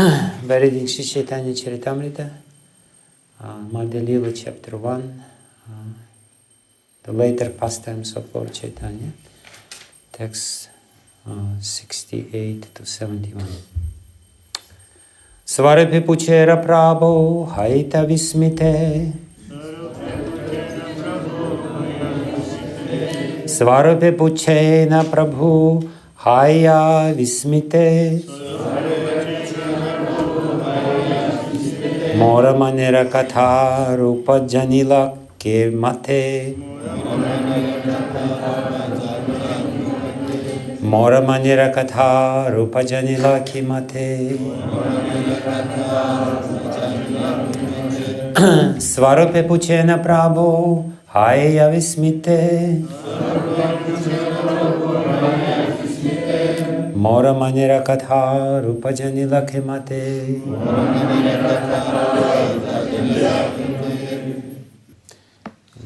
By reading Sri Chaitanya Charitamrita, Madhya chapter 1, the later pastimes of Lord Chaitanya, text 68-71. Svarabhi puchera prabhu haita vismite. Svarabhi puchena prabhu haya vismite. Mora manera katha rupa janila ke mate. Mora manera katha rupa janila ki mate. Svarupe puchena prabhu haya vismite. Mora manera katha rupa janila ki mate.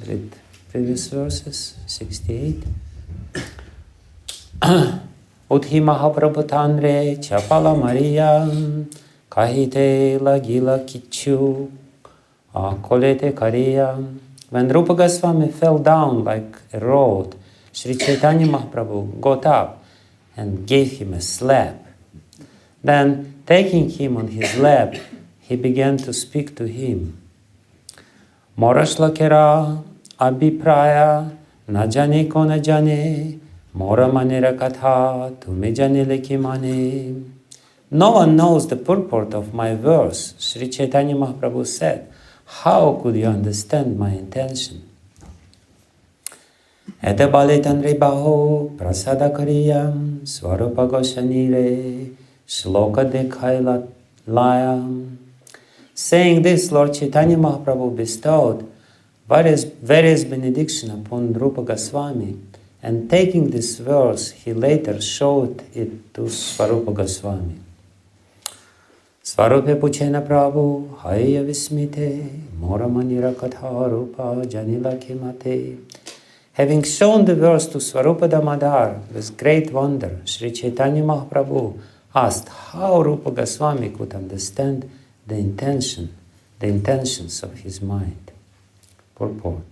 Read previous verses, 68. Uthi Mahaprabhutanre Chapala Maria Kahite Lagila Kichu Kolete Kariya. When Rupa Goswami fell down like a rod, Sri Chaitanya Mahaprabhu got up and gave him a slap. Then, taking him on his lap, he began to speak to him. Morashlakera Abhipraya Najane ko najane Mora manera katha tume jane leki mane. No one knows the purport of my verse, Sri Chaitanya Mahaprabhu said. How could you understand my intention? Ete baletan rebaho prasada kariyam Swarupa Goswami shloka dekhai layam. Saying this, Lord Chaitanya Mahaprabhu bestowed various benediction upon Rupa Goswami, and taking this verse, he later showed it to Swarupa Goswami. Swarupe puchena prabhu haya vismite mora manira katha rupa janila kimate. Having shown the verse to Swarupa Damodar with great wonder, Sri Chaitanya Mahaprabhu asked how Rupa Goswami could understand the intentions of his mind. Purport.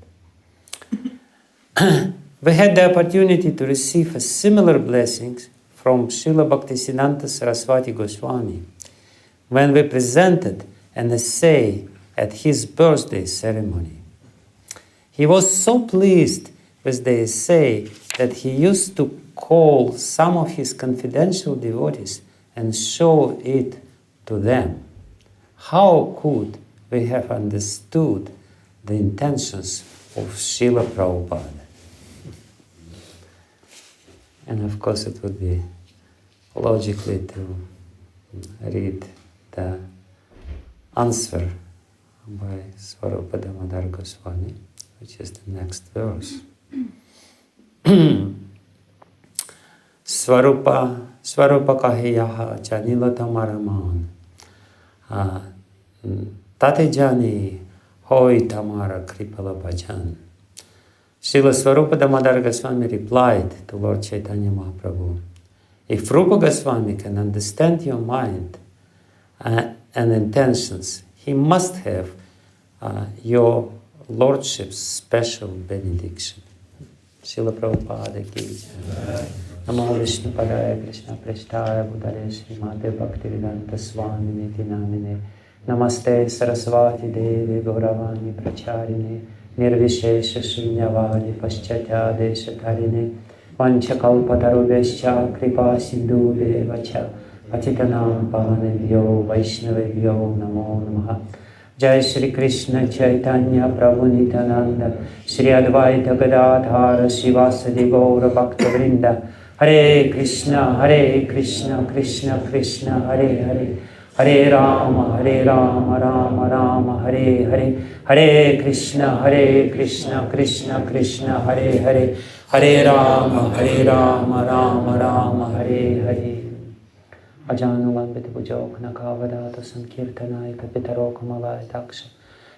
We had the opportunity to receive a similar blessings from Srila Bhaktisiddhanta Saraswati Goswami when we presented an essay at his birthday ceremony. He was so pleased with the essay that he used to call some of his confidential devotees and show it to them. How could we have understood the intentions of Srila Prabhupada? And of course it would be logically to read the answer by Swarupa Damodar Goswami, which is the next verse. Swarupa kahiyaha janila tamaraman tate jani hoi tamara kripala bhajan. Srila Swarupa Damodar Goswami replied to Lord Chaitanya Mahaprabhu, if Rupa Goswami can understand your mind and intentions, he must have your Lordship's special benediction. Srila Prabhupada ki jai. Namo Vishnu Padaya Krishna Prestaya Bhutale Srimate Bhakti Vijnana Goswami Niti Namine Namaste Saraswati Devi Gauravani Pracharine Nirvishesha Shunyavadi Paschatya Desha Tarine Vanchakalpatarubhescha Kripa Sindhu Devacha Patitanam Pavanebhyo Vaishnavebhyo Namo Namaha. Jai Shri Krishna Chaitanya Prabhu Nityananda Shri Advaita Gadadhara Srivasadi Gaura Bhakta Vrinda. Hare Krishna Krishna Krishna Hare Hare Hare Rama Rama Rama Hare Hare Hare Krishna Krishna Krishna Hare Hare Hare Rama Rama Rama Hare Hare. Ajanulambit Bujok Nakavadata Sankirtanai Kapitaro Kamalai Daksha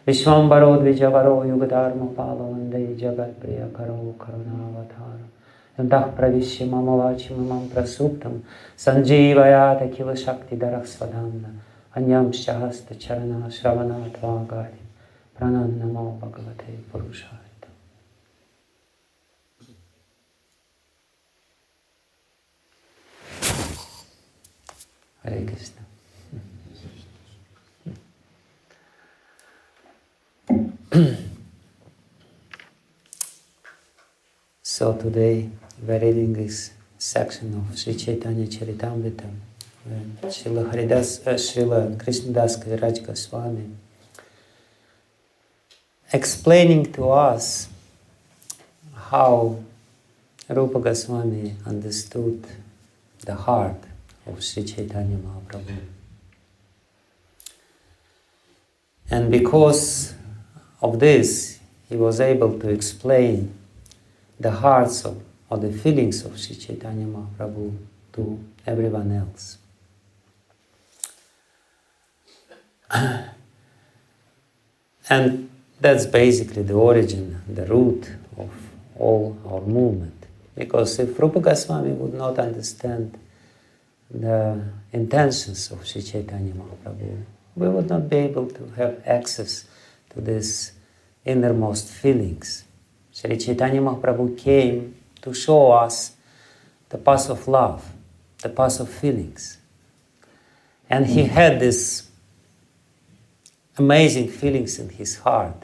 Vishwambaro Dvijavaro Yugadharma Palo Vande Jagat Priya Karo Karunavatara Yandah Pravishya Mamavachi Mamam Prasuptam Sanjivayata Kila Shakti Darak Svadhamna Anyam Shahasta Charana Shravana Tvagari Pranan Namo Bhagavate Purushaya. Hare Krishna. So today we're reading this section of Sri Chaitanya Charitamrita, where Srila Krishnadas Kaviraj Goswami explaining to us how Rupa Goswami understood the heart of Sri Chaitanya Mahaprabhu. And because of this, he was able to explain the hearts or the feelings of Sri Chaitanya Mahaprabhu to everyone else. And that's basically the origin, the root of all our movement. Because if Rupa Goswami would not understand the intentions of Sri Chaitanya Mahaprabhu, we would not be able to have access to these innermost feelings. Sri Chaitanya Mahaprabhu came to show us the path of love, the path of feelings. And he had these amazing feelings in his heart.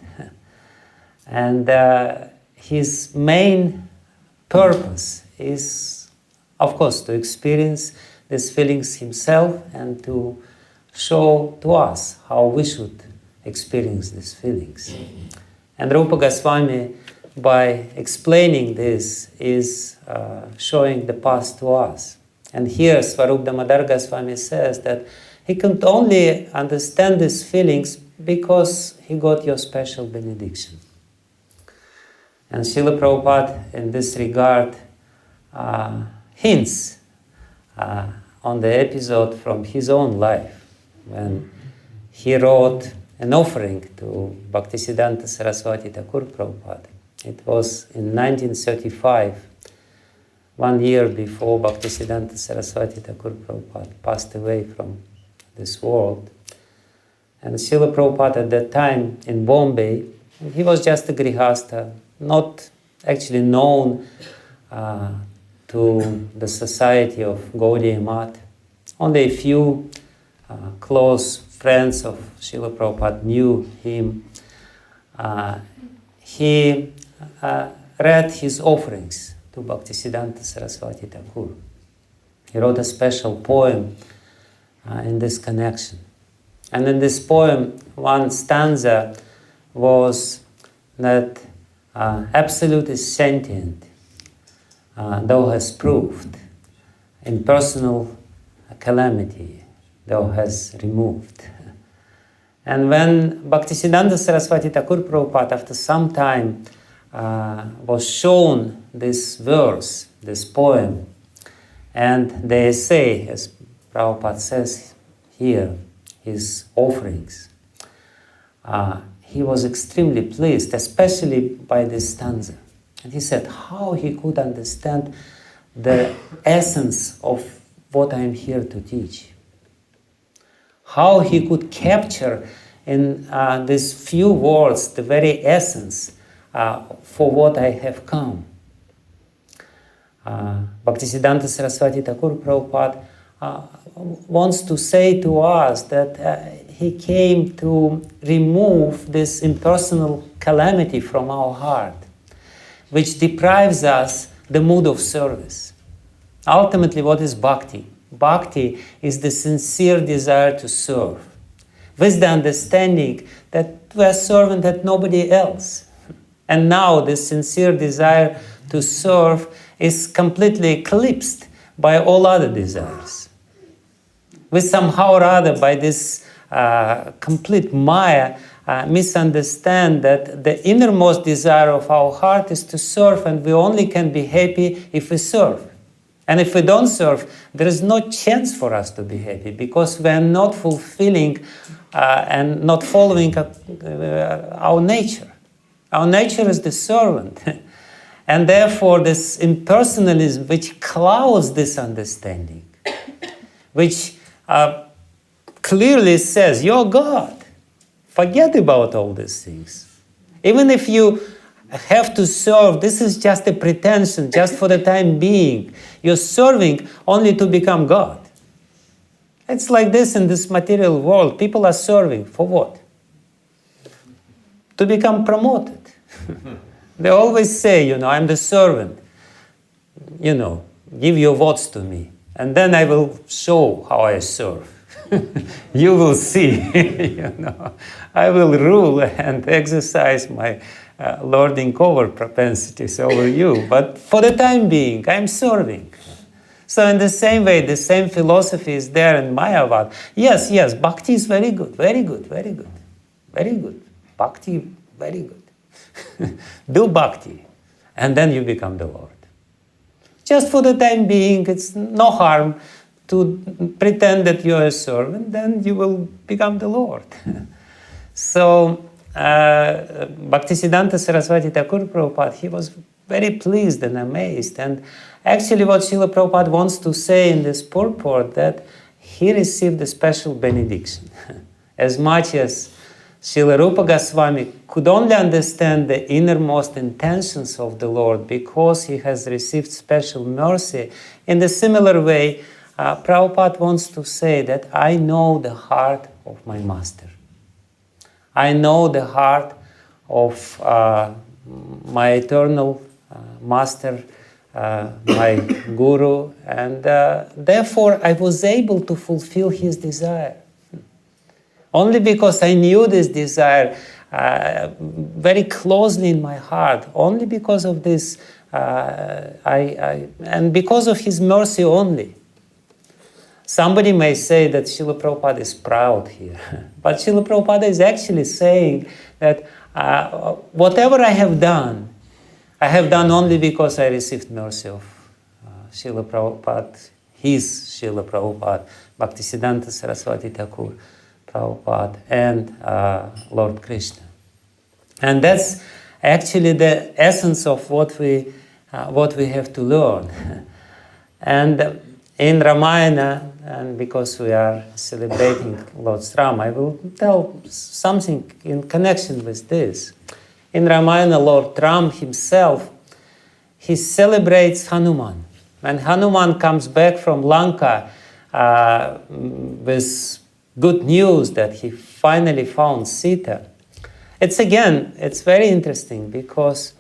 And his main purpose is, of course, to experience these feelings himself and to show to us how we should experience these feelings. And Rupa Goswami, by explaining this, is showing the path to us. And here Swarup Damodar Goswami says that he could only understand these feelings because he got your special benediction. And Srila Prabhupada, in this regard, hints on the episode from his own life, when he wrote an offering to Bhaktisiddhanta Saraswati Thakur Prabhupada. It was in 1935, 1 year before Bhaktisiddhanta Saraswati Thakur Prabhupada passed away from this world. And Srila Prabhupada at that time in Bombay, he was just a grihastha, not actually known to the society of Gaudiya Math. Only a few close friends of Srila Prabhupada knew him. He read his offerings to Bhaktisiddhanta Saraswati Thakur. He wrote a special poem in this connection. And in this poem, one stanza was that Absolute is sentient, thou hast proved. Impersonal calamity, thou hast removed. And when Bhaktisiddhanta Saraswati Thakur Prabhupada, after some time, was shown this verse, this poem, and the essay, as Prabhupada says here, his offerings, he was extremely pleased, especially by this stanza. And he said how he could understand the essence of what I am here to teach. How he could capture in these few words the very essence for what I have come. Bhaktisiddhanta Saraswati Thakur Prabhupada wants to say to us that he came to remove this impersonal calamity from our heart, which deprives us the mood of service. Ultimately, what is bhakti? Bhakti is the sincere desire to serve, with the understanding that we are serving at nobody else. And now this sincere desire to serve is completely eclipsed by all other desires. We somehow or other, by this complete maya, misunderstand that the innermost desire of our heart is to serve, and we only can be happy if we serve. And if we don't serve, there is no chance for us to be happy, because we are not fulfilling and not following our nature. Our nature is the servant. And therefore, this impersonalism, which clouds this understanding, which clearly says, you're God. Forget about all these things. Even if you have to serve, this is just a pretension, just for the time being. You're serving only to become God. It's like this in this material world. People are serving for what? To become promoted. They always say, I'm the servant. Give your votes to me. And then I will show how I serve. You will see. I will rule and exercise my lording over propensities over you. But for the time being, I'm serving. So in the same way, the same philosophy is there in Mayavad. Yes, bhakti is very good, very good, very good. Very good. Bhakti, very good. Do bhakti, and then you become the Lord. Just for the time being, it's no harm to pretend that you're a servant, then you will become the Lord. So, Bhaktisiddhanta Saraswati Thakur Prabhupada, he was very pleased and amazed. And actually what Srila Prabhupada wants to say in this purport, that he received a special benediction. As much as Srila Rupa Goswami could only understand the innermost intentions of the Lord because he has received special mercy, in the similar way, Prabhupada wants to say that I know the heart of my master. I know the heart of my eternal master, my guru, and therefore I was able to fulfill his desire. Only because I knew this desire very closely in my heart, only because of this, and because of his mercy only. Somebody may say that Srila Prabhupada is proud here, but Srila Prabhupada is actually saying that whatever I have done only because I received mercy of Srila Prabhupada, his Srila Prabhupada, Bhaktisiddhanta Saraswati Thakur Prabhupada, and Lord Krishna. And that's actually the essence of what we have to learn. And in Ramayana, and because we are celebrating Lord's Ram, I will tell something in connection with this. In Ramayana, Lord Ram himself, he celebrates Hanuman. When Hanuman comes back from Lanka with good news that he finally found Sita, it's very interesting because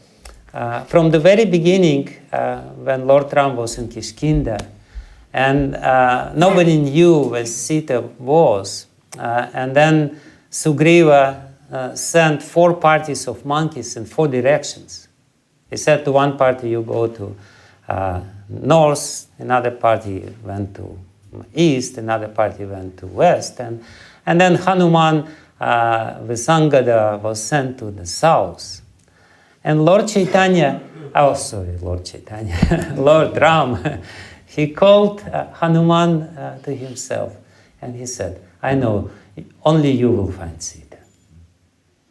from the very beginning, when Lord Ram was in Kishkinda, and nobody knew where Sita was, and then Sugriva sent 4 parties of monkeys in 4 directions. He said to one party, you go to north, another party went to east, another party went to west, and then Hanuman with Angada was sent to the south. And Lord Ram, he called Hanuman to himself, and he said, I know, only you will find Sita.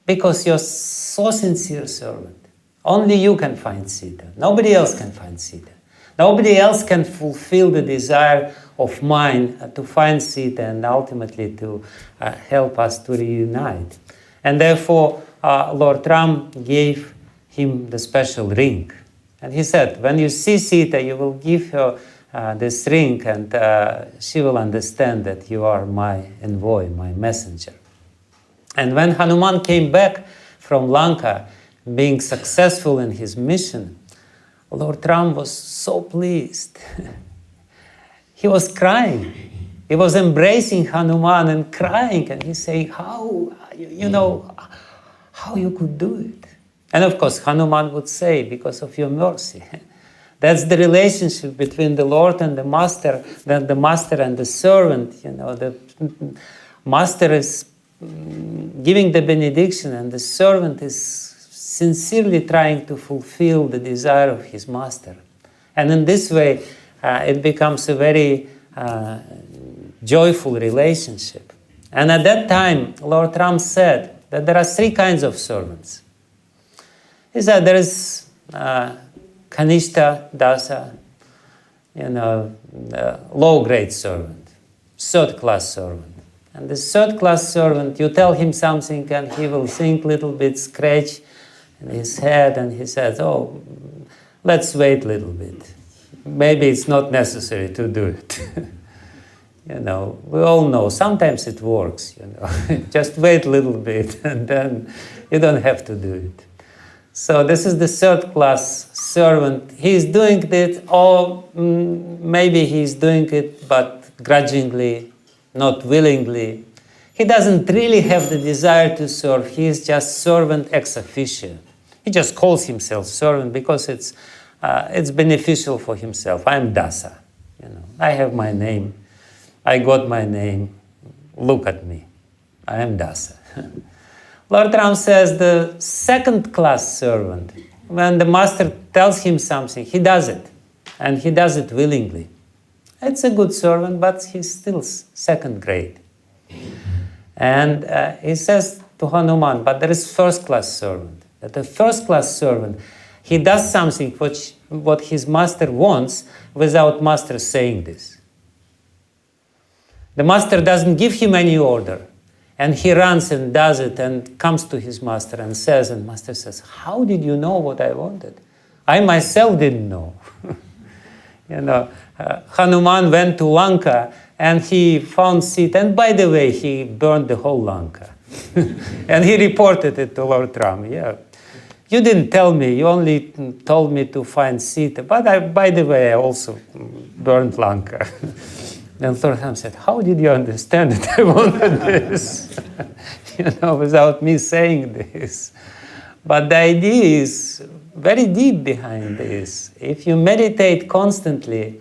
Because you're so sincere servant. Only you can find Sita. Nobody else can find Sita. Nobody else can fulfill the desire of mine to find Sita and ultimately to help us to reunite. And therefore, Lord Ram gave him the special ring. And he said, when you see Sita, you will give her this ring, and she will understand that you are my envoy, my messenger. And when Hanuman came back from Lanka, being successful in his mission, Lord Ram was so pleased. He was crying. He was embracing Hanuman and crying, and he's saying, how you could do it? And of course, Hanuman would say, because of your mercy. That's the relationship between the Lord and the Master, the Master and the servant. The Master is giving the benediction, and the servant is sincerely trying to fulfill the desire of his Master. And in this way, it becomes a very joyful relationship. And at that time, Lord Ram said that there are 3 kinds of servants. He said there is Kanishta Dasa, low-grade servant, third-class servant. And the third-class servant, you tell him something and he will think a little bit, scratch in his head, and he says, oh, let's wait a little bit. Maybe it's not necessary to do it. You know, we all know, sometimes it works, you know. Just wait a little bit and then you don't have to do it. So this is the third-class servant. He's doing it, or maybe he's doing it, but grudgingly, not willingly. He doesn't really have the desire to serve. He is just servant ex officio. He just calls himself servant because it's beneficial for himself. I'm Dasa. You know, I have my name. I got my name. Look at me. I am Dasa. Lord Ram says the second-class servant, when the master tells him something, he does it. And he does it willingly. It's a good servant, but he's still second grade. And he says to Hanuman, but there is first-class servant. That the first-class servant, he does something what his master wants without master saying this. The master doesn't give him any order. And he runs and does it and comes to his master and says, and master says, how did you know what I wanted? I myself didn't know. You know, Hanuman went to Lanka and he found Sita. And by the way, he burned the whole Lanka. And he reported it to Lord Ram. Yeah, you didn't tell me. You only told me to find Sita. But by the way, I also burned Lanka. And Lord Ram said, how did you understand that I wanted this? You know, without me saying this. But the idea is very deep behind this. If you meditate constantly,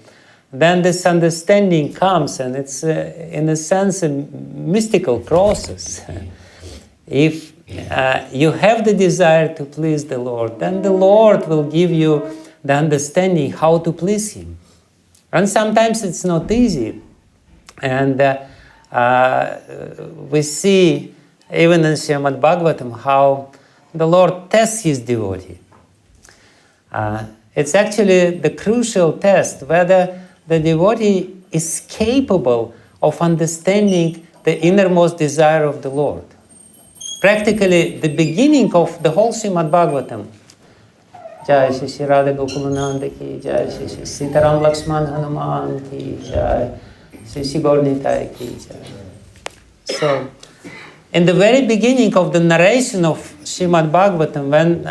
then this understanding comes, and it's, in a sense, a mystical process. If you have the desire to please the Lord, then the Lord will give you the understanding how to please Him. And sometimes it's not easy. And we see, even in Srimad Bhagavatam, how the Lord tests His devotee. It's actually the crucial test, whether the devotee is capable of understanding the innermost desire of the Lord. Practically, the beginning of the whole Srimad Bhagavatam, Jai Shri Shri Radha Gokulananda ki Jai, Shri Shri Sitaram Lakshman Hanuman ki Jai, Shri Shri Gaur Nitai ki Jai. So, in the very beginning of the narration of Srimad Bhagavatam, when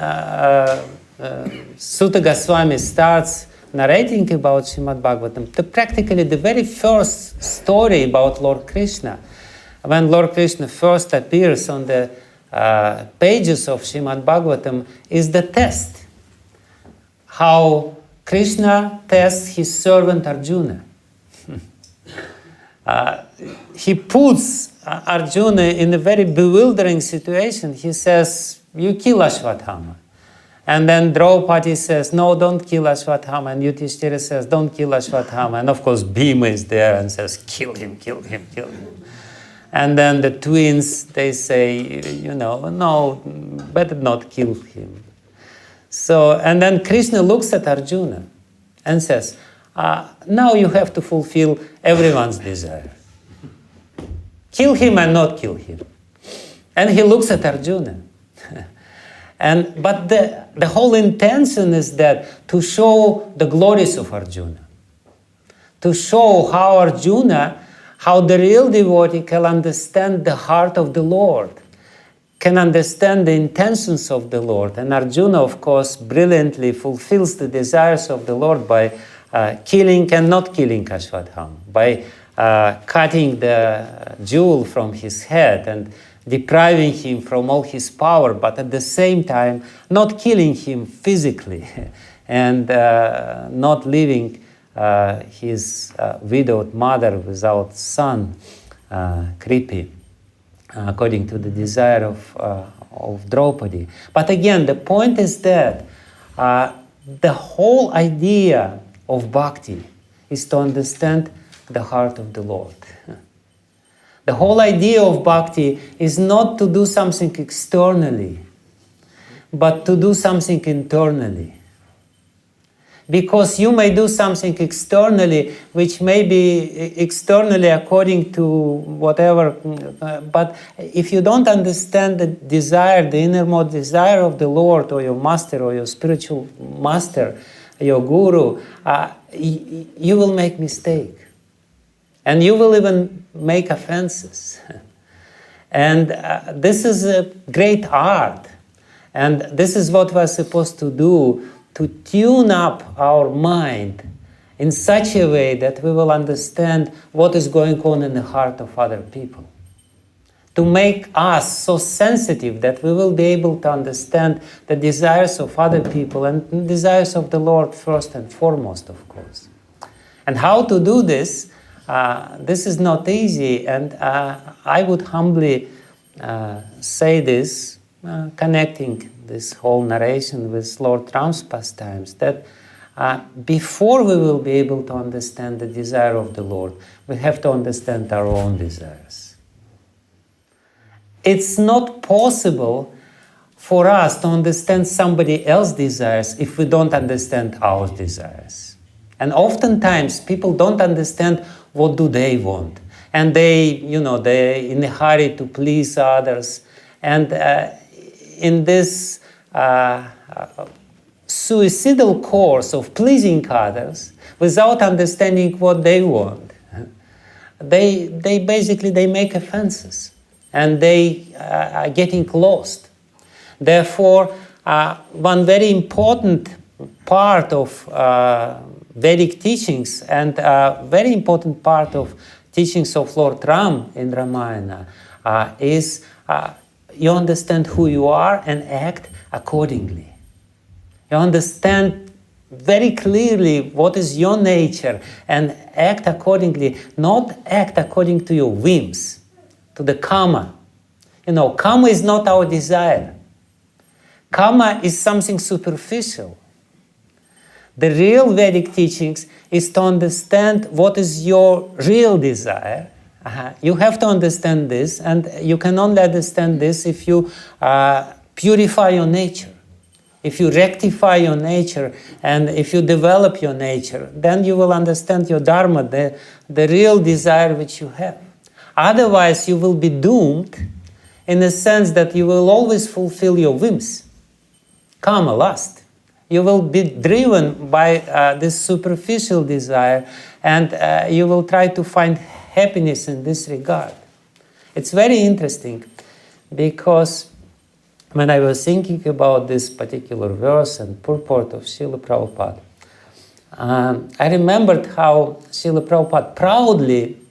Suta Goswami starts narrating about Srimad Bhagavatam, practically the very first story about Lord Krishna, when Lord Krishna first appears on the pages of Srimad Bhagavatam, is the test. How Krishna tests his servant Arjuna. He puts Arjuna in a very bewildering situation. He says, you kill Ashwatthama. And then Draupadi says, no, don't kill Ashwatthama. And Yudhishthira says, don't kill Ashwatthama. And of course, Bhima is there and says, kill him, kill him, kill him. And then the twins, they say, you know, no, better not kill him. So, and then Krishna looks at Arjuna and says, now you have to fulfill everyone's desire. Kill him and not kill him. And he looks at Arjuna. But the whole intention is that to show the glories of Arjuna. To show how the real devotee can understand the heart of the Lord, can understand the intentions of the Lord. And Arjuna, of course, brilliantly fulfills the desires of the Lord by killing and not killing Ashwatthama, by cutting the jewel from his head and depriving him from all his power, but at the same time not killing him physically and not leaving his widowed mother without son, Kripi, according to the desire of Draupadi. But again, the point is that the whole idea of bhakti is to understand the heart of the Lord. The whole idea of bhakti is not to do something externally, but to do something internally. because you may do something externally, which may be externally according to whatever, but if you don't understand the desire, the innermost desire of the Lord or your master or your spiritual master, your guru, you will make mistake. And you will even make offenses. And this is a great art. And this is what we're supposed to do, to tune up our mind in such a way that we will understand what is going on in the heart of other people. To make us so sensitive that we will be able to understand the desires of other people and the desires of the Lord first and foremost, of course. And how to do this? This is not easy, and I would humbly say this, connecting this whole narration with Lord Ram's pastimes, that before we will be able to understand the desire of the Lord, we have to understand our own desires. It's not possible for us to understand somebody else's desires if we don't understand our desires. And oftentimes people don't understand what do they want. And they're in a hurry to please others. And in this suicidal course of pleasing others without understanding what they want, they basically make offenses. And they are getting lost. Therefore, one very important part of Vedic teachings and very important part of teachings of Lord Ram in Ramayana is you understand who you are and act accordingly. You understand very clearly what is your nature and act accordingly, not act according to your whims, to the karma. Karma is not our desire. Karma is something superficial. The real Vedic teachings is to understand what is your real desire. You have to understand this, and you can only understand this if you purify your nature. If you rectify your nature and if you develop your nature, then you will understand your dharma, the real desire which you have. Otherwise, you will be doomed in the sense that you will always fulfill your whims, karma, lust. You will be driven by this superficial desire, and you will try to find happiness in this regard. It's very interesting because when I was thinking about this particular verse and purport of Srila Prabhupada, I remembered how Srila Prabhupada proudly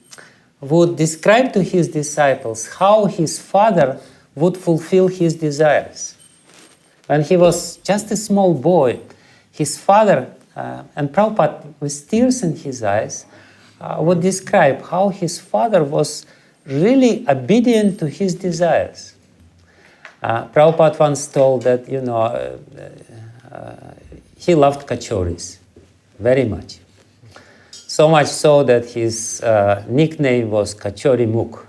would describe to his disciples how his father would fulfill his desires. When he was just a small boy, his father, and Prabhupada with tears in his eyes, would describe how his father was really obedient to his desires. Prabhupada once told that, he loved kachoris very much. So much so that his nickname was Kachori Mukh.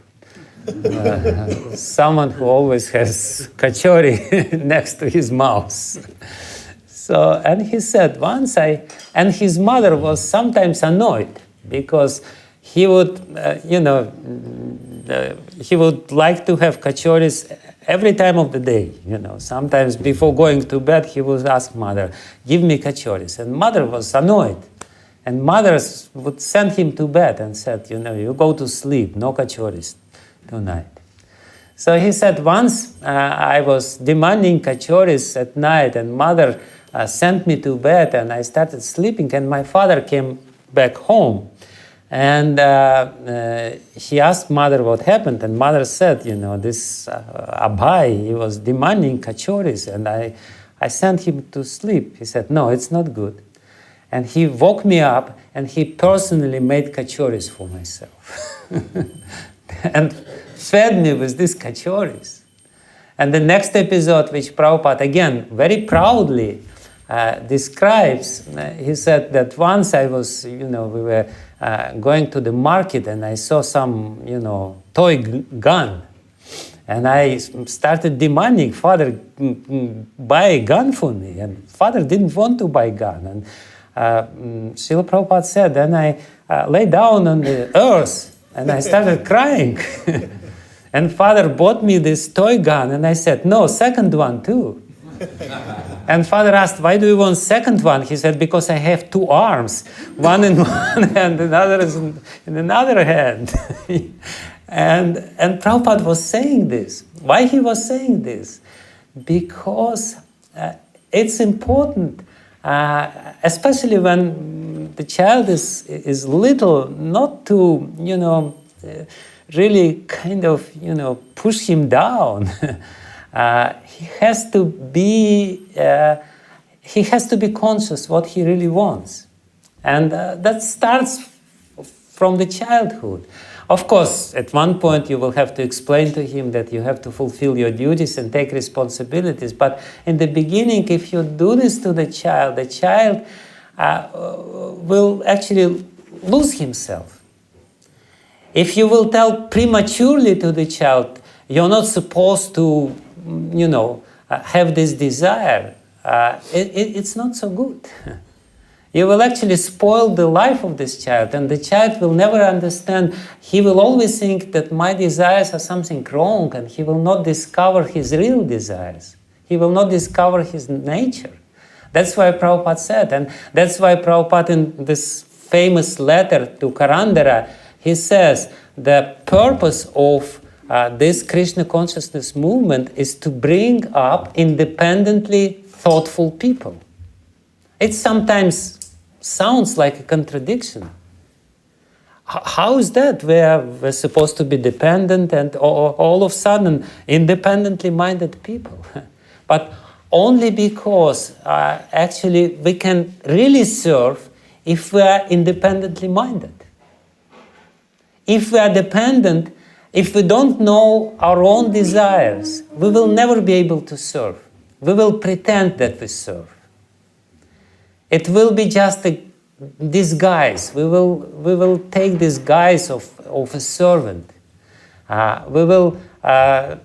Someone who always has kachori next to his mouth. So, and he said once and his mother was sometimes annoyed because he would, he would like to have kachoris every time of the day. Sometimes before going to bed, he would ask mother, "Give me kachoris," and mother was annoyed. And mothers would send him to bed and said, you go to sleep, no kachoris tonight. So he said, once I was demanding kachoris at night, and mother sent me to bed, and I started sleeping, and my father came back home. And he asked mother what happened, and mother said, this Abhay, he was demanding kachoris, and I sent him to sleep. He said, no, it's not good. And he woke me up, and he personally made kachoris for myself. And fed me with these kachoris. And the next episode, which Prabhupada, again, very proudly describes, he said that once I was, we were going to the market, and I saw some, toy gun. And I started demanding, "Father, buy a gun for me." And father didn't want to buy a gun. And Srila Prabhupada said, then I lay down on the earth and I started crying. And Father bought me this toy gun and I said, no, second one too. And Father asked, why do you want second one? He said, because I have two arms, one in one hand, another is in another hand. and Prabhupada was saying this. Why he was saying this? Because it's important, especially when the child is little, not to, really kind of, push him down. He has to be conscious what he really wants, and that starts from the childhood. Of course, at one point you will have to explain to him that you have to fulfill your duties and take responsibilities. But in the beginning, if you do this to the child will actually lose himself. If you will tell prematurely to the child, you're not supposed to have this desire, it's not so good. You will actually spoil the life of this child, and the child will never understand. He will always think that my desires are something wrong, and he will not discover his real desires. He will not discover his nature. That's why Prabhupada said, and that's why Prabhupada in this famous letter to Karandara, he says the purpose of this Krishna consciousness movement is to bring up independently thoughtful people. It sometimes sounds like a contradiction. How is that? We're supposed to be dependent and all of a sudden independently minded people. But only because actually we can really serve if we are independently minded. If we are dependent, if we don't know our own desires, we will never be able to serve. We will pretend that we serve. It will be just a disguise. We will take this guise of a servant. We will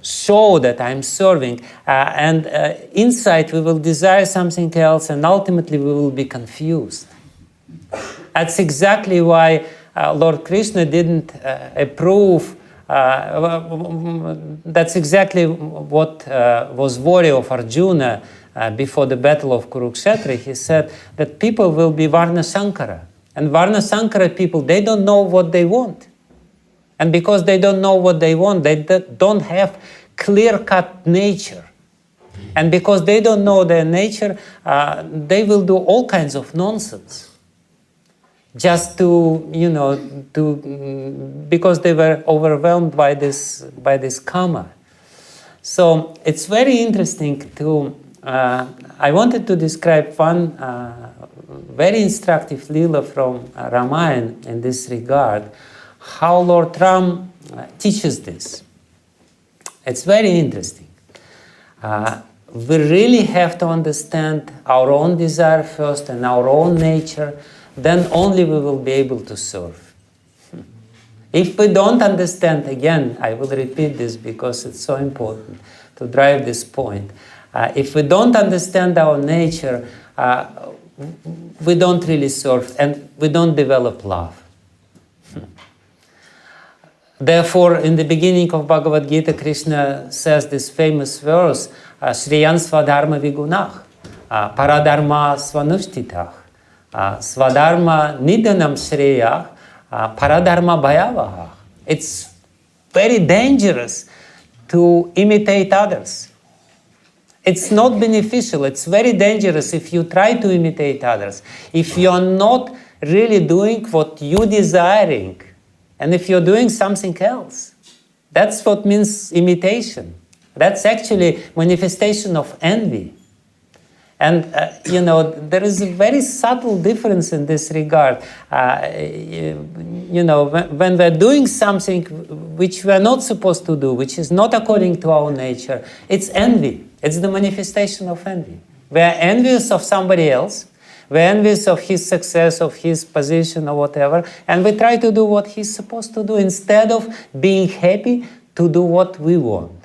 show that I'm serving, and inside we will desire something else, and ultimately we will be confused. That's exactly why Lord Krishna didn't approve. That's exactly what was worry of Arjuna before the battle of Kurukshetra. He said that people will be Varna Sankara. And Varna Sankara people, they don't know what they want. And because they don't know what they want, they don't have clear-cut nature. And because they don't know their nature, they will do all kinds of nonsense. Just because they were overwhelmed by this karma. So it's very interesting to. I wanted to describe one very instructive lila from Ramayana in this regard, how Lord Ram teaches this. It's very interesting. We really have to understand our own desire first and our own nature. Then only we will be able to serve. If we don't understand, again, I will repeat this because it's so important to drive this point. If we don't understand our nature, we don't really serve and we don't develop love. Therefore, in the beginning of Bhagavad Gita, Krishna says this famous verse, Shriyan Swadharma Vigunach, Paradharma Svanushtitach. Swadharma Nidanam Shreya Paradharma Bhayavaha. It's very dangerous to imitate others. It's not beneficial. It's very dangerous if you try to imitate others. If you're not really doing what you're desiring, and if you're doing something else, that's what means imitation. That's actually manifestation of envy. And, there is a very subtle difference in this regard. When we're doing something which we're not supposed to do, which is not according to our nature, it's envy. It's the manifestation of envy. We're envious of somebody else. We're envious of his success, of his position or whatever. And we try to do what he's supposed to do instead of being happy to do what we want.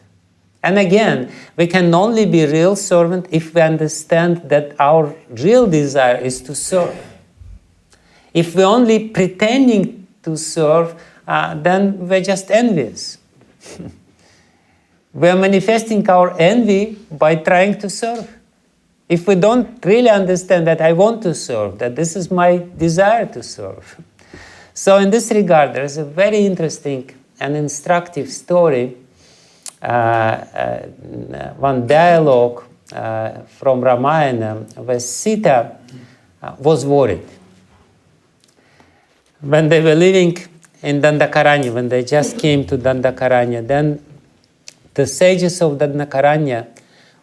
And again, we can only be real servant if we understand that our real desire is to serve. If we're only pretending to serve, then we're just envious. We're manifesting our envy by trying to serve. If we don't really understand that I want to serve, that this is my desire to serve. So in this regard, there is a very interesting and instructive story, one dialogue from Ramayana where Sita was worried. When they were living in Dandakaranya, when they just came to Dandakaranya, then the sages of Dandakaranya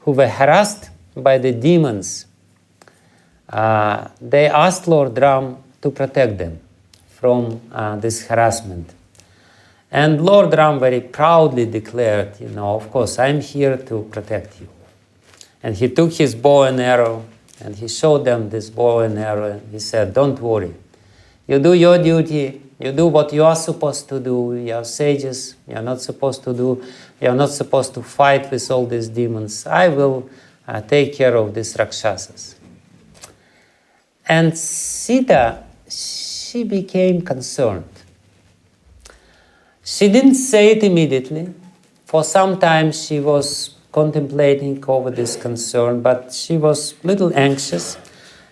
who were harassed by the demons, they asked Lord Ram to protect them from this harassment. And Lord Ram very proudly declared, of course, I'm here to protect you. And he took his bow and arrow, and he showed them this bow and arrow, and he said, don't worry. You do your duty, you do what you are supposed to do. You are sages, you are not supposed to fight with all these demons. I will take care of these Rakshasas. And Sita, she became concerned. She didn't say it immediately. For some time she was contemplating over this concern, but she was a little anxious.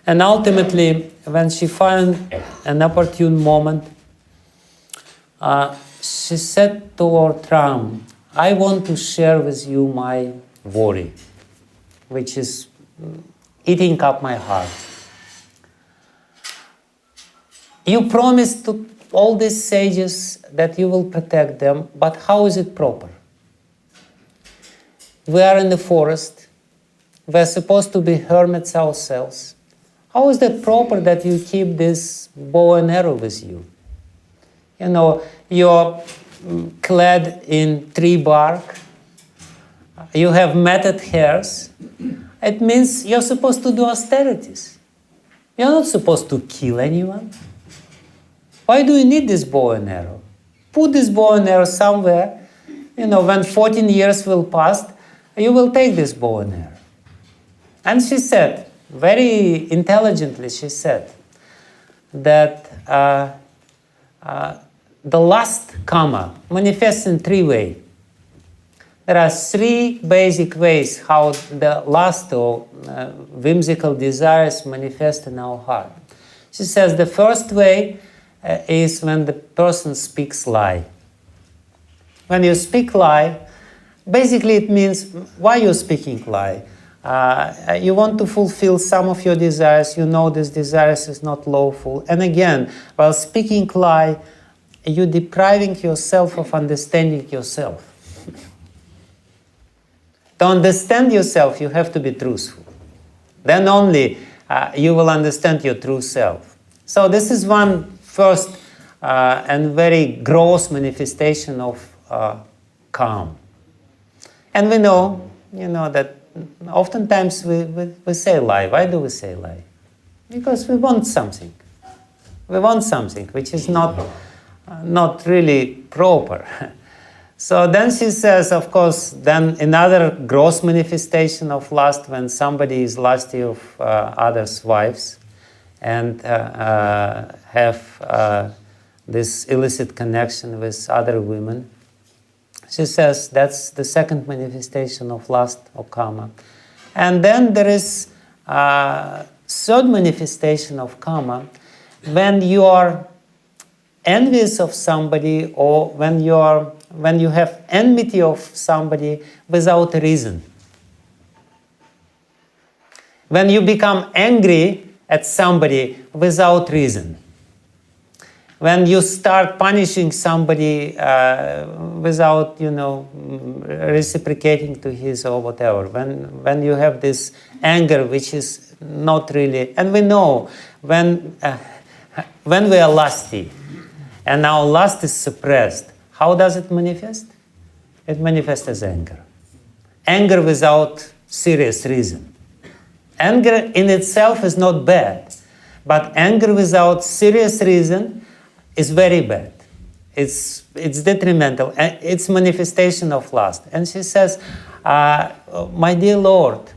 And ultimately, when she found an opportune moment, she said to Lord Ram, I want to share with you my worry, which is eating up my heart. You promised to all these sages that you will protect them, but how is it proper? We are in the forest. We are supposed to be hermits ourselves. How is that proper that you keep this bow and arrow with you? You're clad in tree bark. You have matted hairs. It means you're supposed to do austerities. You're not supposed to kill anyone. Why do you need this bow and arrow? Put this bow and arrow somewhere. When 14 years will pass, you will take this bow and arrow. And she said, very intelligently, she said that the last karma manifests in three ways. There are three basic ways how the lust or whimsical desires manifest in our heart. She says the first way is when the person speaks lie. When you speak lie, basically it means why you're speaking lie. You want to fulfill some of your desires, this desires is not lawful. And again, while speaking lie, you're depriving yourself of understanding yourself. To understand yourself, you have to be truthful. Then only you will understand your true self. So this is one first and very gross manifestation of calm. And we know, that oftentimes we say lie. Why do we say lie? Because we want something. We want something which is not really proper. So then she says, of course, then another gross manifestation of lust when somebody is lusty of others' wives and have this illicit connection with other women. She says that's the second manifestation of lust or karma. And then there is third manifestation of karma when you are envious of somebody or when you have enmity of somebody without a reason. When you become angry at somebody without reason. When you start punishing somebody without, reciprocating to his or whatever. When you have this anger which is not really, and we know when we are lusty and our lust is suppressed, how does it manifest? It manifests as anger. Anger without serious reason. Anger in itself is not bad, but anger without serious reason is very bad. It's detrimental. It's manifestation of lust. And she says, my dear Lord,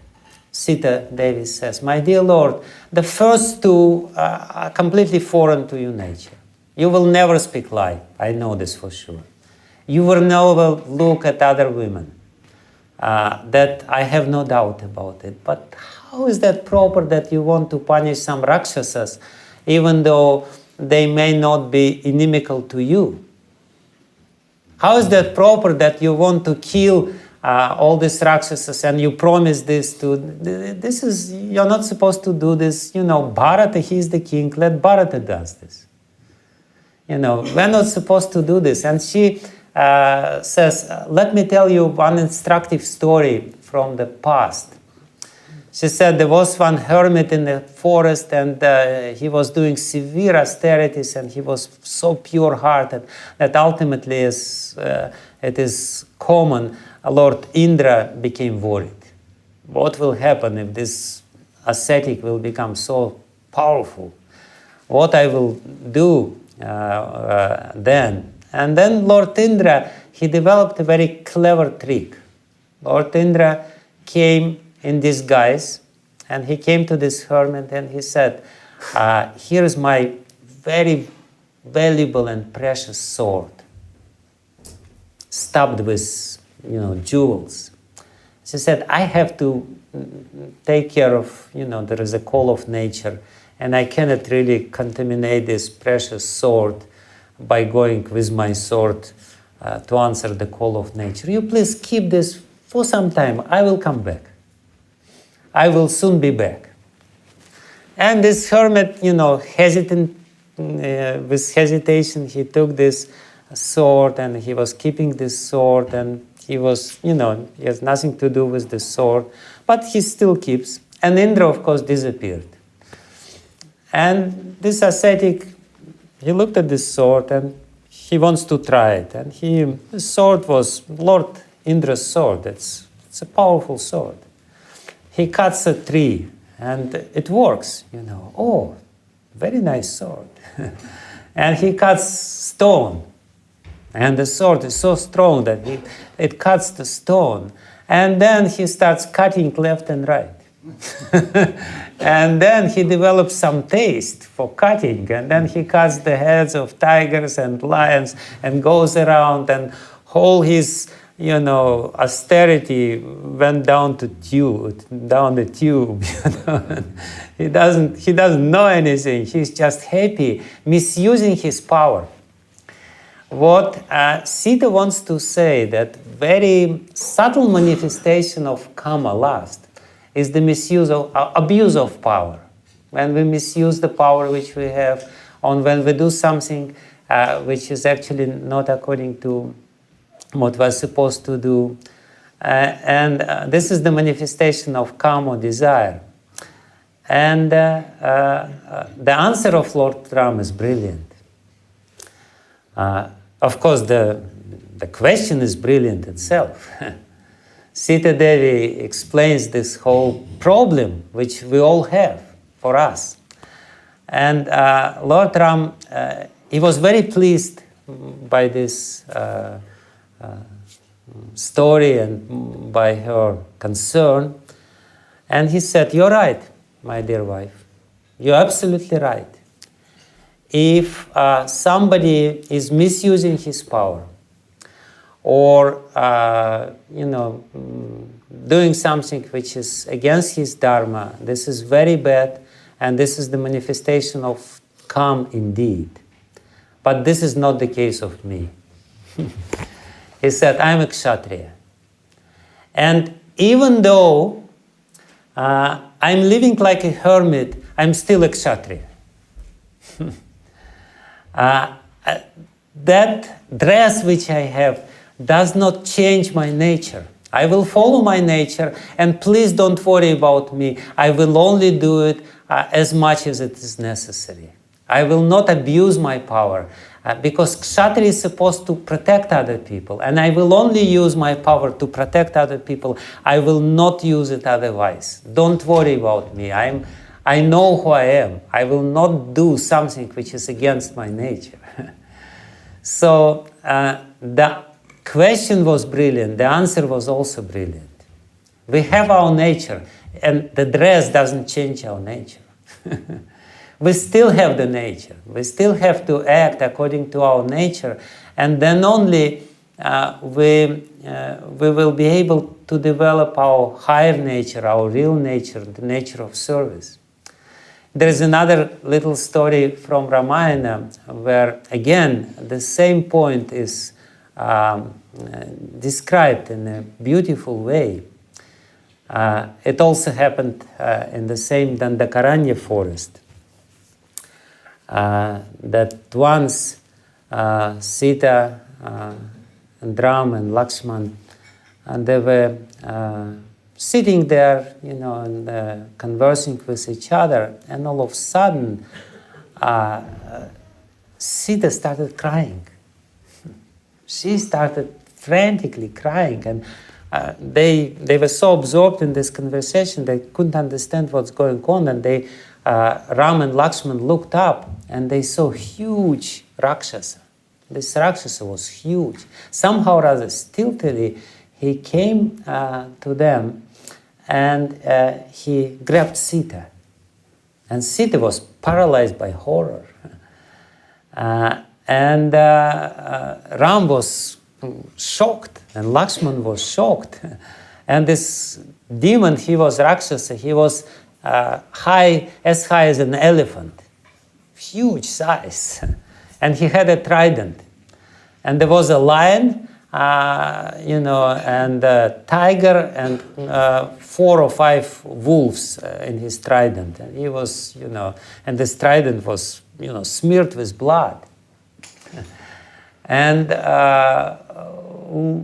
Sita Devi says, my dear Lord, the first two are completely foreign to your nature. You will never speak lie. I know this for sure. You will never look at other women. That I have no doubt about it. But how is that proper that you want to punish some Rakshasas, even though they may not be inimical to you? How is that proper that you want to kill all these Rakshasas and you promise this to... you're not supposed to do this. Bharata, he's the king. Let Bharata does this. We're not supposed to do this. And she says, let me tell you one instructive story from the past. She said there was one hermit in the forest, and he was doing severe austerities, and he was so pure-hearted that ultimately, as it is common, Lord Indra became worried. What will happen if this ascetic will become so powerful? What I will do then? And then Lord Indra, he developed a very clever trick. Lord Indra came in disguise, and he came to this hermit and he said, here's my very valuable and precious sword, stuffed with jewels. She said, I have to take care of, there is a call of nature, and I cannot really contaminate this precious sword by going with my sword to answer the call of nature. You please keep this for some time. I will come back. I will soon be back. And this hermit, hesitant, with hesitation, he took this sword and he was keeping this sword, and he was, he has nothing to do with the sword, but he still keeps. And Indra, of course, disappeared. And this ascetic, he looked at this sword and he wants to try it. And the sword was Lord Indra's sword. It's a powerful sword. He cuts a tree and it works, Oh, very nice sword. And he cuts stone. And the sword is so strong that it cuts the stone. And then he starts cutting left and right. And then he develops some taste for cutting. And then he cuts the heads of tigers and lions and goes around, and all his, austerity went down the tube. He doesn't know anything. He's just happy, misusing his power. What Sita wants to say, that very subtle manifestation of kama, lust, is the abuse of power. When we misuse the power which we have, or when we do something which is actually not according to what we're supposed to do. And this is the manifestation of kama, desire. And the answer of Lord Ram is brilliant. Of course, the question is brilliant itself. Sita Devi explains this whole problem which we all have for us. And Lord Ram, he was very pleased by this story and by her concern. And he said, you're right, my dear wife. You're absolutely right. If somebody is misusing his power, or doing something which is against his dharma, this is very bad, and this is the manifestation of kam indeed. But this is not the case of me. He said, I'm a kshatriya. And even though I'm living like a hermit, I'm still a kshatriya. That dress which I have does not change my nature. I will follow my nature, and please don't worry about me. I will only do it as much as it is necessary. I will not abuse my power, because kshatriya is supposed to protect other people, and I will only use my power to protect other people. I will not use it otherwise. Don't worry about me. I know who I am. I will not do something which is against my nature. So the question was brilliant. The answer was also brilliant. We have our nature. And the dress doesn't change our nature. We still have the nature. We still have to act according to our nature, and then only we will be able to develop our higher nature, our real nature, the nature of service. There is another little story from Ramayana where, again, the same point is described in a beautiful way. It also happened in the same Dandakaranya forest. That once Sita and Ram and Lakshman, and they were sitting there, and conversing with each other, and all of a sudden, Sita started crying. She started frantically crying, and they were so absorbed in this conversation they couldn't understand what's going on, and Ram and Lakshman looked up and they saw huge Rakshasa. This Rakshasa was huge. Somehow rather stiltily, he came to them and he grabbed Sita. And Sita was paralyzed by horror. And Ram was shocked and Lakshman was shocked. And this demon, he was Rakshasa, he was as high as an elephant, huge size, and he had a trident. And there was a lion, and a tiger, and 4 or 5 wolves in his trident. And he was, and this trident was, smeared with blood. And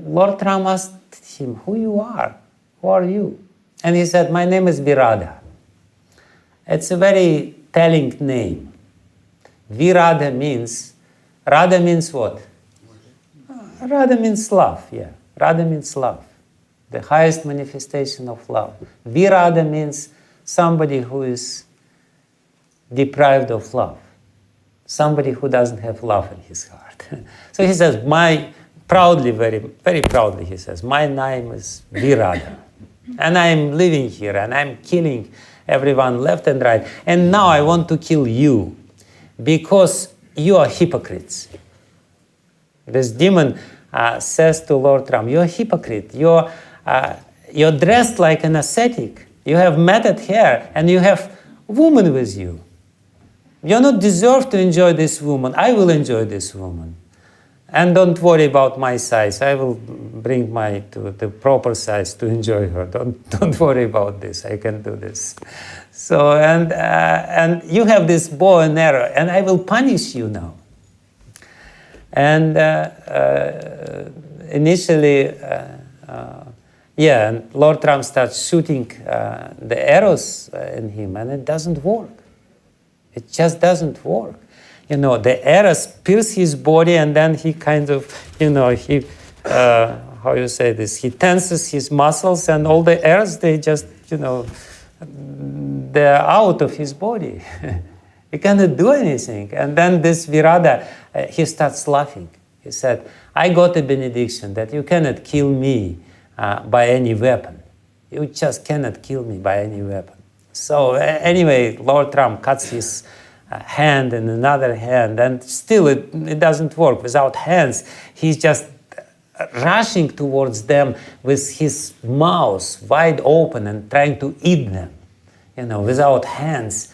Lord Ram asked him, "Who you are? Who are you?" And he said, "My name is Virada." It's a very telling name. Virada means, Radha means what? Radha means love, yeah. Radha means love, the highest manifestation of love. Virada means somebody who is deprived of love, somebody who doesn't have love in his heart. So he says, proudly, very, very proudly, he says, "My name is Virada, and I'm living here, and I'm killing everyone left and right. And now I want to kill you because you are hypocrites." This demon says to Lord Ram, "You're a hypocrite. You're dressed like an ascetic. You have matted hair and you have woman with you. You don't deserve to enjoy this woman. I will enjoy this woman. And don't worry about my size. I will bring to the proper size to enjoy her. Don't worry about this. I can do this. So and you have this bow and arrow, and I will punish you now." And initially, and Lord Ram starts shooting the arrows in him, and it doesn't work. It just doesn't work. The arrows pierce his body, and then he kind of, how you say this? He tenses his muscles, and all the arrows, they just, they're out of his body. He cannot do anything. And then this Virada, he starts laughing. He said, "I got a benediction that you cannot kill me by any weapon. You just cannot kill me by any weapon." So anyway, Lord Ram cuts his hand and another hand, and still it doesn't work. Without hands, he's just rushing towards them with his mouth wide open and trying to eat them. Without hands,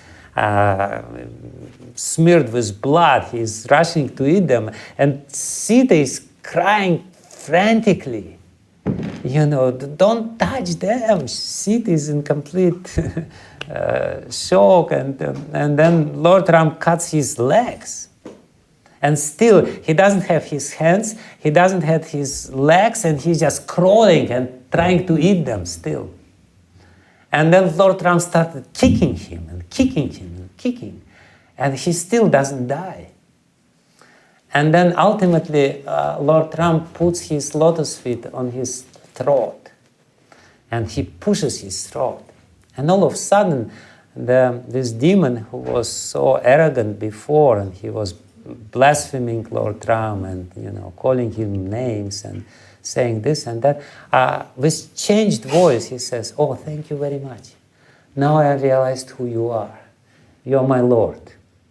smeared with blood, he's rushing to eat them. And Sita is crying frantically. "Don't touch them." Sita is in complete shock, and then Lord Ram cuts his legs. And still, he doesn't have his hands, he doesn't have his legs, and he's just crawling and trying to eat them still. And then Lord Ram started kicking him and kicking him and kicking, and he still doesn't die. And then ultimately, Lord Ram puts his lotus feet on his throat, and he pushes his throat. And all of a sudden, this demon who was so arrogant before, and he was blaspheming Lord Ram and calling him names and saying this and that, with changed voice, he says, "Oh, thank you very much. now I realized who you are. You're my Lord.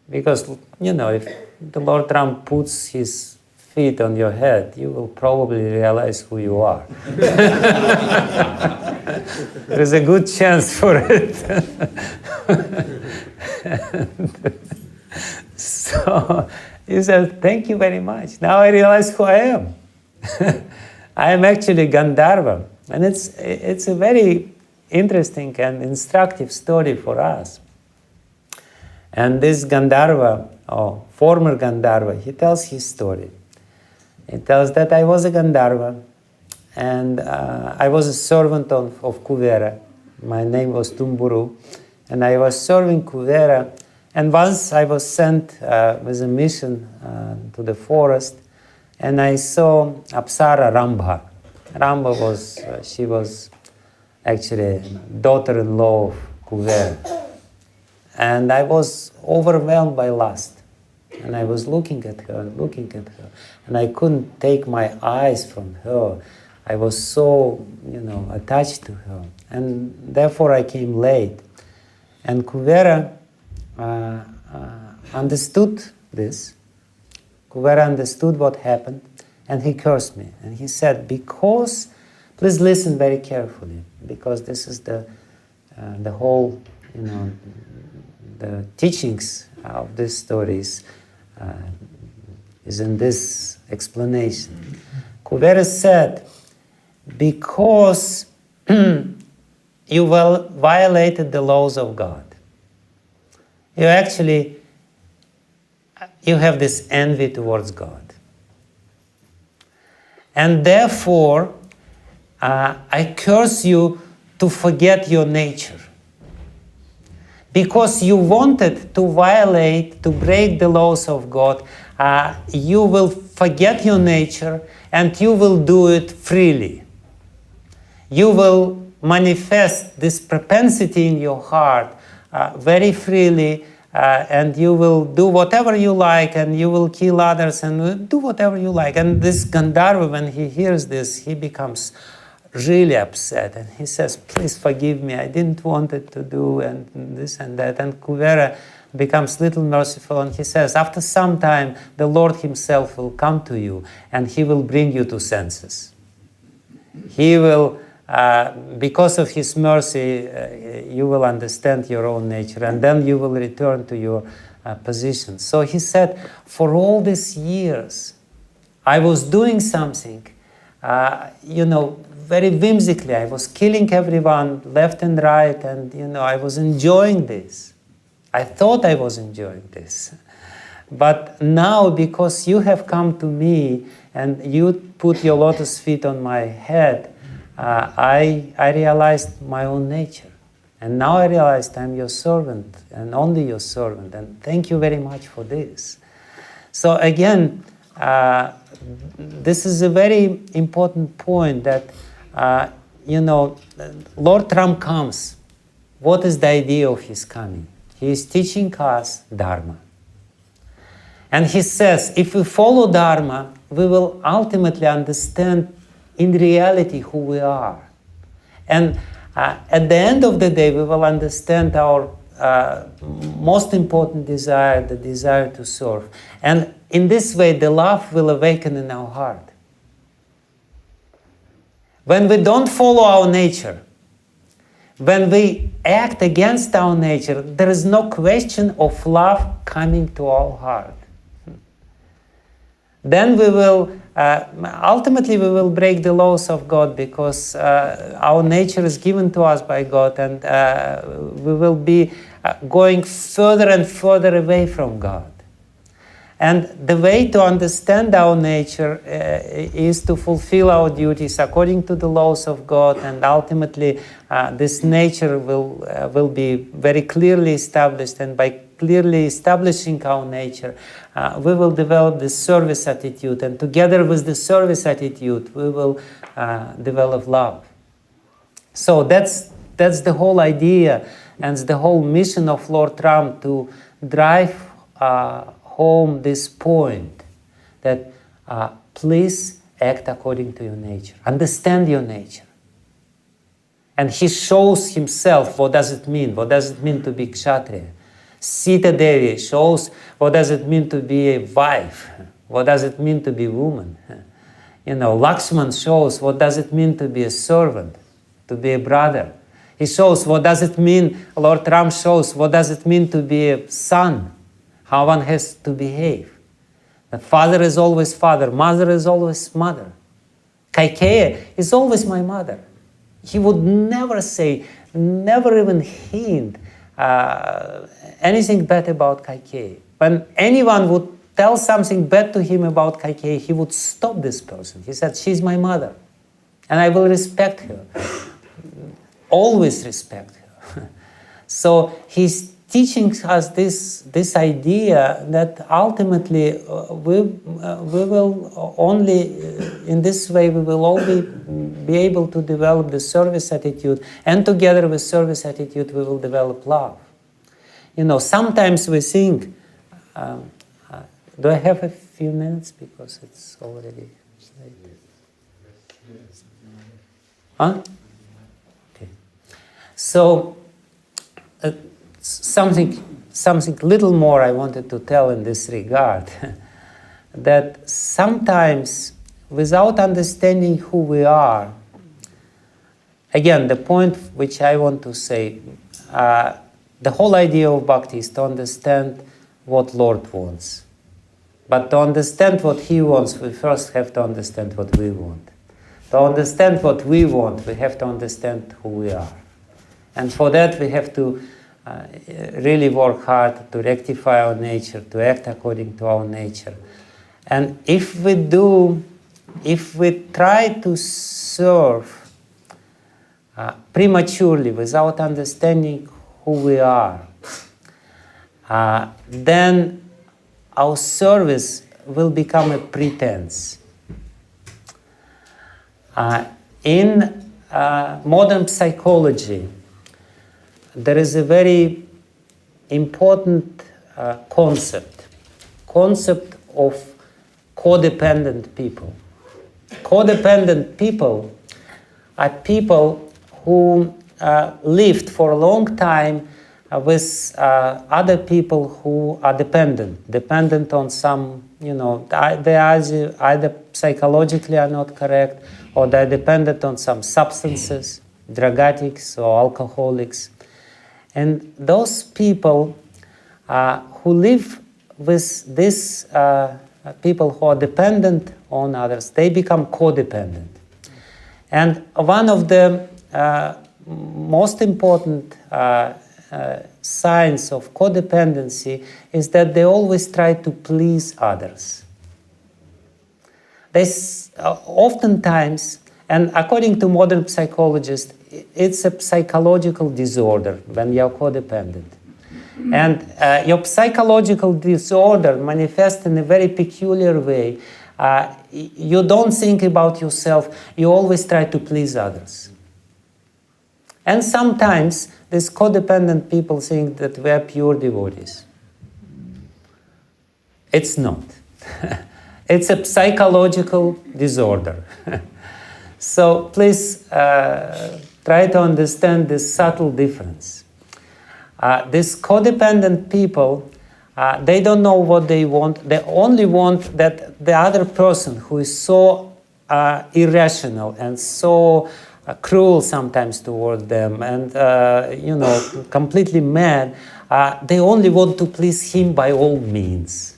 Because, if the Lord Ram puts his feet on your head, you will probably realize who you are. There's a good chance for it. So he said, thank you very much. Now I realize who I am. I am actually Gandharva. And it's a very interesting and instructive story for us. And this Gandharva, or former Gandharva, he tells his story. He tells that I was a Gandharva, and I was a servant of Kuvera. My name was Tumburu, and I was serving Kuvera. And once I was sent with a mission to the forest, and I saw Apsara Rambha. Rambha was actually daughter-in-law of Kuvera. And I was overwhelmed by lust. And I was looking at her, and I couldn't take my eyes from her. I was so, attached to her. And therefore I came late. And Kuvera understood this. Kuvera understood what happened, and he cursed me. And he said, please listen very carefully, because this is the whole, the teachings of this story is in this explanation. Kuvera said, because you violated the laws of God. You have this envy towards God. And therefore, I curse you to forget your nature. Because you wanted to break the laws of God, you will forget your nature and you will do it freely. You will manifest this propensity in your heart very freely, and you will do whatever you like, and you will kill others and do whatever you like. And this Gandharva, when he hears this, he becomes really upset, and he says, please forgive me, I didn't want it to do, and this and that. And Kuvera becomes little merciful, and he says, after some time, the Lord himself will come to you, and he will bring you to senses. He will, because of his mercy, you will understand your own nature, and then you will return to your position. So he said, for all these years, I was doing something, very whimsically. I was killing everyone left and right, and I was enjoying this. I thought I was enjoying this. But now, because you have come to me and you put your lotus feet on my head, I realized my own nature. And now I realized I'm your servant, and only your servant, and thank you very much for this. So again, this is a very important point that Lord Ram comes. What is the idea of his coming? He is teaching us Dharma. And he says, if we follow Dharma, we will ultimately understand in reality who we are. And at the end of the day, we will understand our most important desire, the desire to serve. And in this way, the love will awaken in our heart. When we don't follow our nature, when we act against our nature, there is no question of love coming to our heart. Then we will, ultimately we will break the laws of God, because our nature is given to us by God, and we will be going further and further away from God. And the way to understand our nature is to fulfill our duties according to the laws of God, and ultimately this nature will be very clearly established, and by clearly establishing our nature, we will develop this service attitude, and together with the service attitude, we will develop love. So that's the whole idea, and the whole mission of Lord Ram, to drive home this point that please act according to your nature. Understand your nature. And he shows himself what does it mean. What does it mean to be Kshatriya? Sita Devi shows what does it mean to be a wife. What does it mean to be woman? Lakshman shows what does it mean to be a servant, to be a brother. He shows what does it mean, Lord Ram shows what does it mean to be a son, how one has to behave. The father is always father, mother is always mother. Kaikeya is always my mother. He would never say, never even hint anything bad about Kaikeya. When anyone would tell something bad to him about Kaikeya, he would stop this person. He said, she's my mother, and I will respect her. Always respect her. So he's teaching us this idea that ultimately we will only, in this way, we will only be able to develop the service attitude, and together with service attitude, we will develop love. Sometimes we think, do I have a few minutes? Because it's already late. Huh? Okay. So, something little more I wanted to tell in this regard. That sometimes, without understanding who we are, again, the point which I want to say, the whole idea of bhakti is to understand what Lord wants. But to understand what He wants, we first have to understand what we want. To understand what we want, we have to understand who we are. And for that, we have to really work hard to rectify our nature, to act according to our nature. And if we try to serve prematurely without understanding who we are, then our service will become a pretense. In modern psychology, there is a very important concept of codependent people. Codependent people are people who lived for a long time with other people who are dependent on some, they either psychologically are not correct, or they're dependent on some substances, drug addicts or alcoholics. And those people who live with these people who are dependent on others, they become codependent. And one of the most important signs of codependency is that they always try to please others. Oftentimes, and according to modern psychologists, it's a psychological disorder when you're codependent. And your psychological disorder manifests in a very peculiar way. You don't think about yourself, you always try to please others. And sometimes these codependent people think that we are pure devotees. It's not. It's a psychological disorder. So please try to understand this subtle difference. These codependent people, they don't know what they want. They only want that the other person who is so irrational and so cruel sometimes toward them and, completely mad, they only want to please him by all means.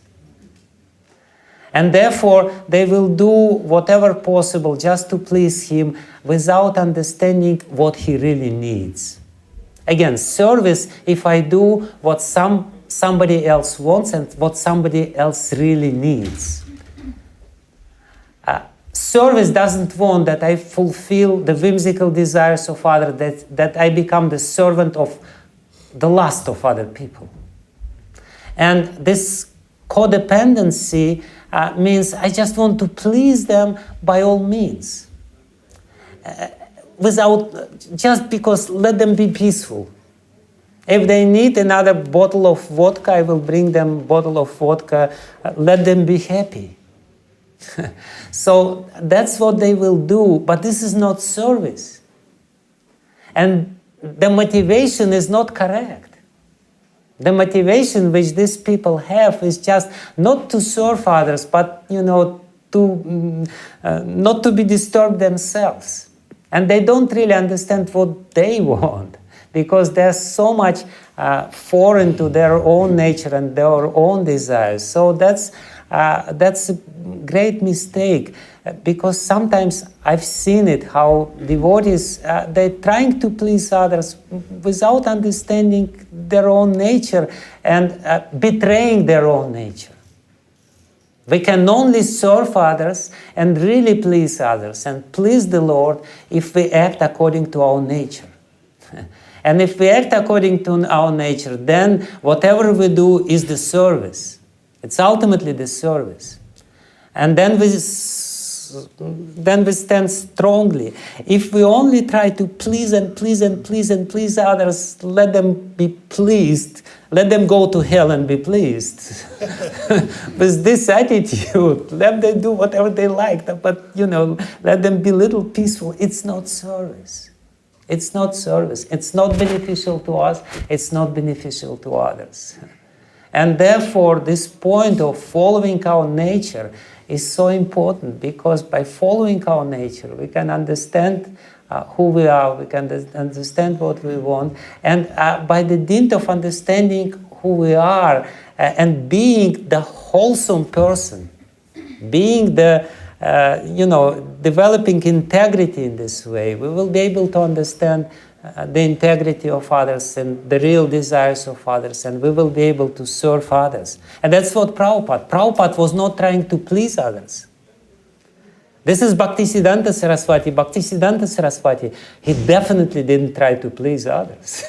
And therefore, they will do whatever possible just to please him without understanding what he really needs. Again, service, if I do what somebody else wants and what somebody else really needs. Service doesn't want that I fulfill the whimsical desires of others, that I become the servant of the lust of other people. And this codependency means I just want to please them by all means. Just because let them be peaceful. If they need another bottle of vodka, I will bring them a bottle of vodka. Let them be happy. So that's what they will do, but this is not service. And the motivation is not correct. The motivation which these people have is just not to serve others, but, to not to be disturbed themselves. And they don't really understand what they want, because they're so much foreign to their own nature and their own desires. So that's a great mistake, because sometimes I've seen it, how devotees, they're trying to please others without understanding their own nature and betraying their own nature. We can only serve others and really please others and please the Lord if we act according to our nature. And if we act according to our nature, then whatever we do is the service. It's ultimately the service. And then we stand strongly. If we only try to please and please and please and please others, let them be pleased, let them go to hell and be pleased. With this attitude, let them do whatever they like, but let them be a little peaceful. It's not service. It's not service. It's not beneficial to us. It's not beneficial to others. And therefore, this point of following our nature is so important, because by following our nature, we can understand who we are, we can understand what we want, and by the dint of understanding who we are and being the wholesome person, being the, developing integrity in this way, we will be able to understand the integrity of others and the real desires of others, and we will be able to serve others. And that's what Prabhupada was not trying to please others. This is Bhaktisiddhanta Saraswati. Bhaktisiddhanta Saraswati, he definitely didn't try to please others.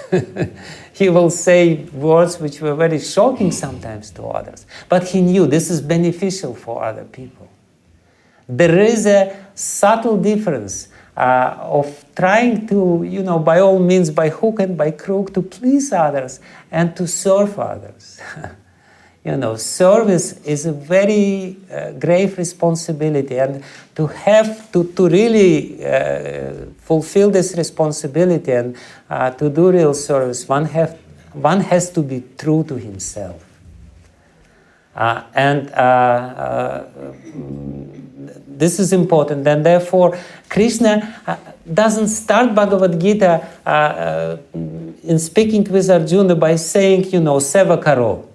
He will say words which were very shocking sometimes to others, but he knew this is beneficial for other people. There is a subtle difference of trying to, by all means, by hook and by crook, to please others and to serve others. Service is a very grave responsibility, and to have to really fulfill this responsibility and to do real service, one has to be true to himself. This is important, and therefore Krishna doesn't start Bhagavad Gita in speaking with Arjuna by saying, seva karo.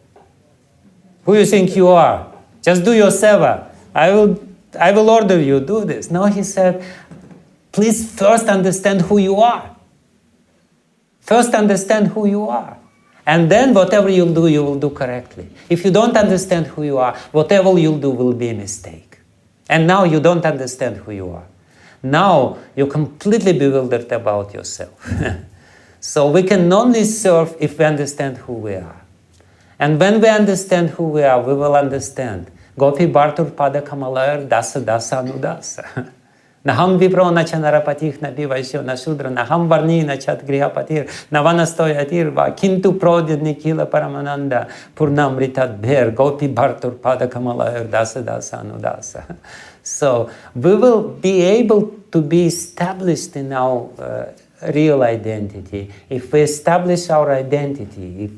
Who you think you are? Just do your seva. I will order you, do this. No, he said, please first understand who you are. First understand who you are. And then whatever you'll do, you will do correctly. If you don't understand who you are, whatever you'll do will be a mistake. And now you don't understand who you are. Now you're completely bewildered about yourself. So we can only serve if we understand who we are. And when we understand who we are, we will understand. Gopi Bhartur Pada Kamalayar Dasa Dasa Anudasa. Naham Vipro Nacha Narapatih Nabi Vaishyo Nashudra Naham Varni Nachat Grihapatir Navanastoyatir Va Kintu Prodya Nikila Paramananda Purnamritat Bher Gopi Bhartur Pada Kamalayar Dasa Dasa Anudasa. So we will be able to be established in our real identity if we establish our identity,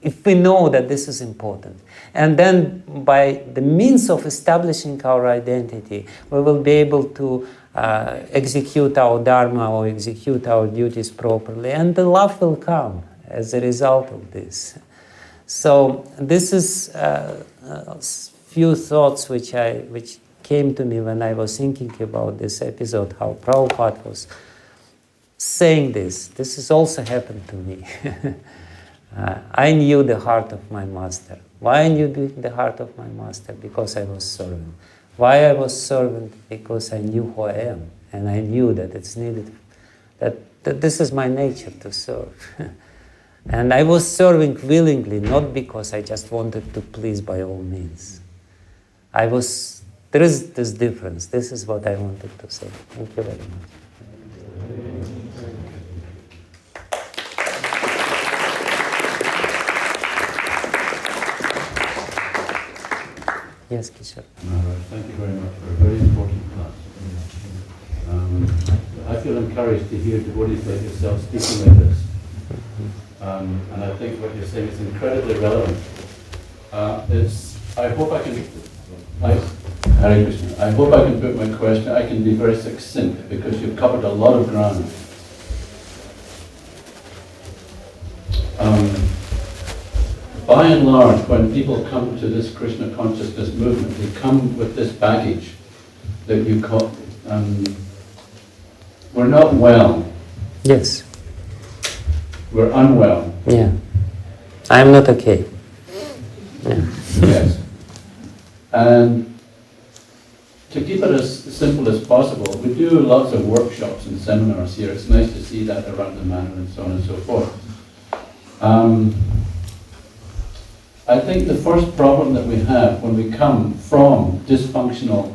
if we know that this is important. And then by the means of establishing our identity, we will be able to execute our dharma or execute our duties properly, and the love will come as a result of this. So this is few thoughts which came to me when I was thinking about this episode, how Prabhupada was saying this. This has also happened to me. I knew the heart of my master. Why I knew the heart of my master? Because I was servant. Why I was servant? Because I knew who I am, and I knew that it's needed, that this is my nature to serve. And I was serving willingly, not because I just wanted to please by all means. There is this difference. This is what I wanted to say. Thank you very much. Yes, Kishore. Thank you very much for a very important class. I feel encouraged to hear devotees like yourself speaking like this. And I think what you're saying is incredibly relevant. I hope I can, Hare Krishna, I hope I can put my question, I can be very succinct because you've covered a lot of ground. By and large, when people come to this Krishna consciousness movement, they come with this baggage that you call, we're not well. Yes. We're unwell. Yeah. I'm not okay. Yeah. Yes. And to keep it as simple as possible, we do lots of workshops and seminars here. It's nice to see that around the manor and so on and so forth. I think the first problem that we have when we come from dysfunctional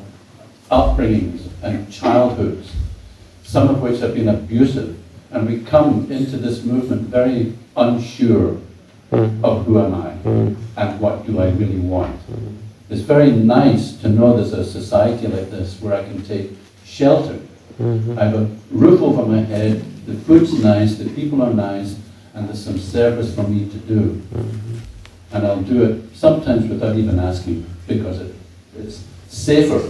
upbringings and childhoods, some of which have been abusive, and we come into this movement very unsure of who am I and what do I really want. It's very nice to know there's a society like this where I can take shelter. I have a roof over my head, the food's nice, the people are nice, and there's some service for me to do. And I'll do it sometimes without even asking, because it's safer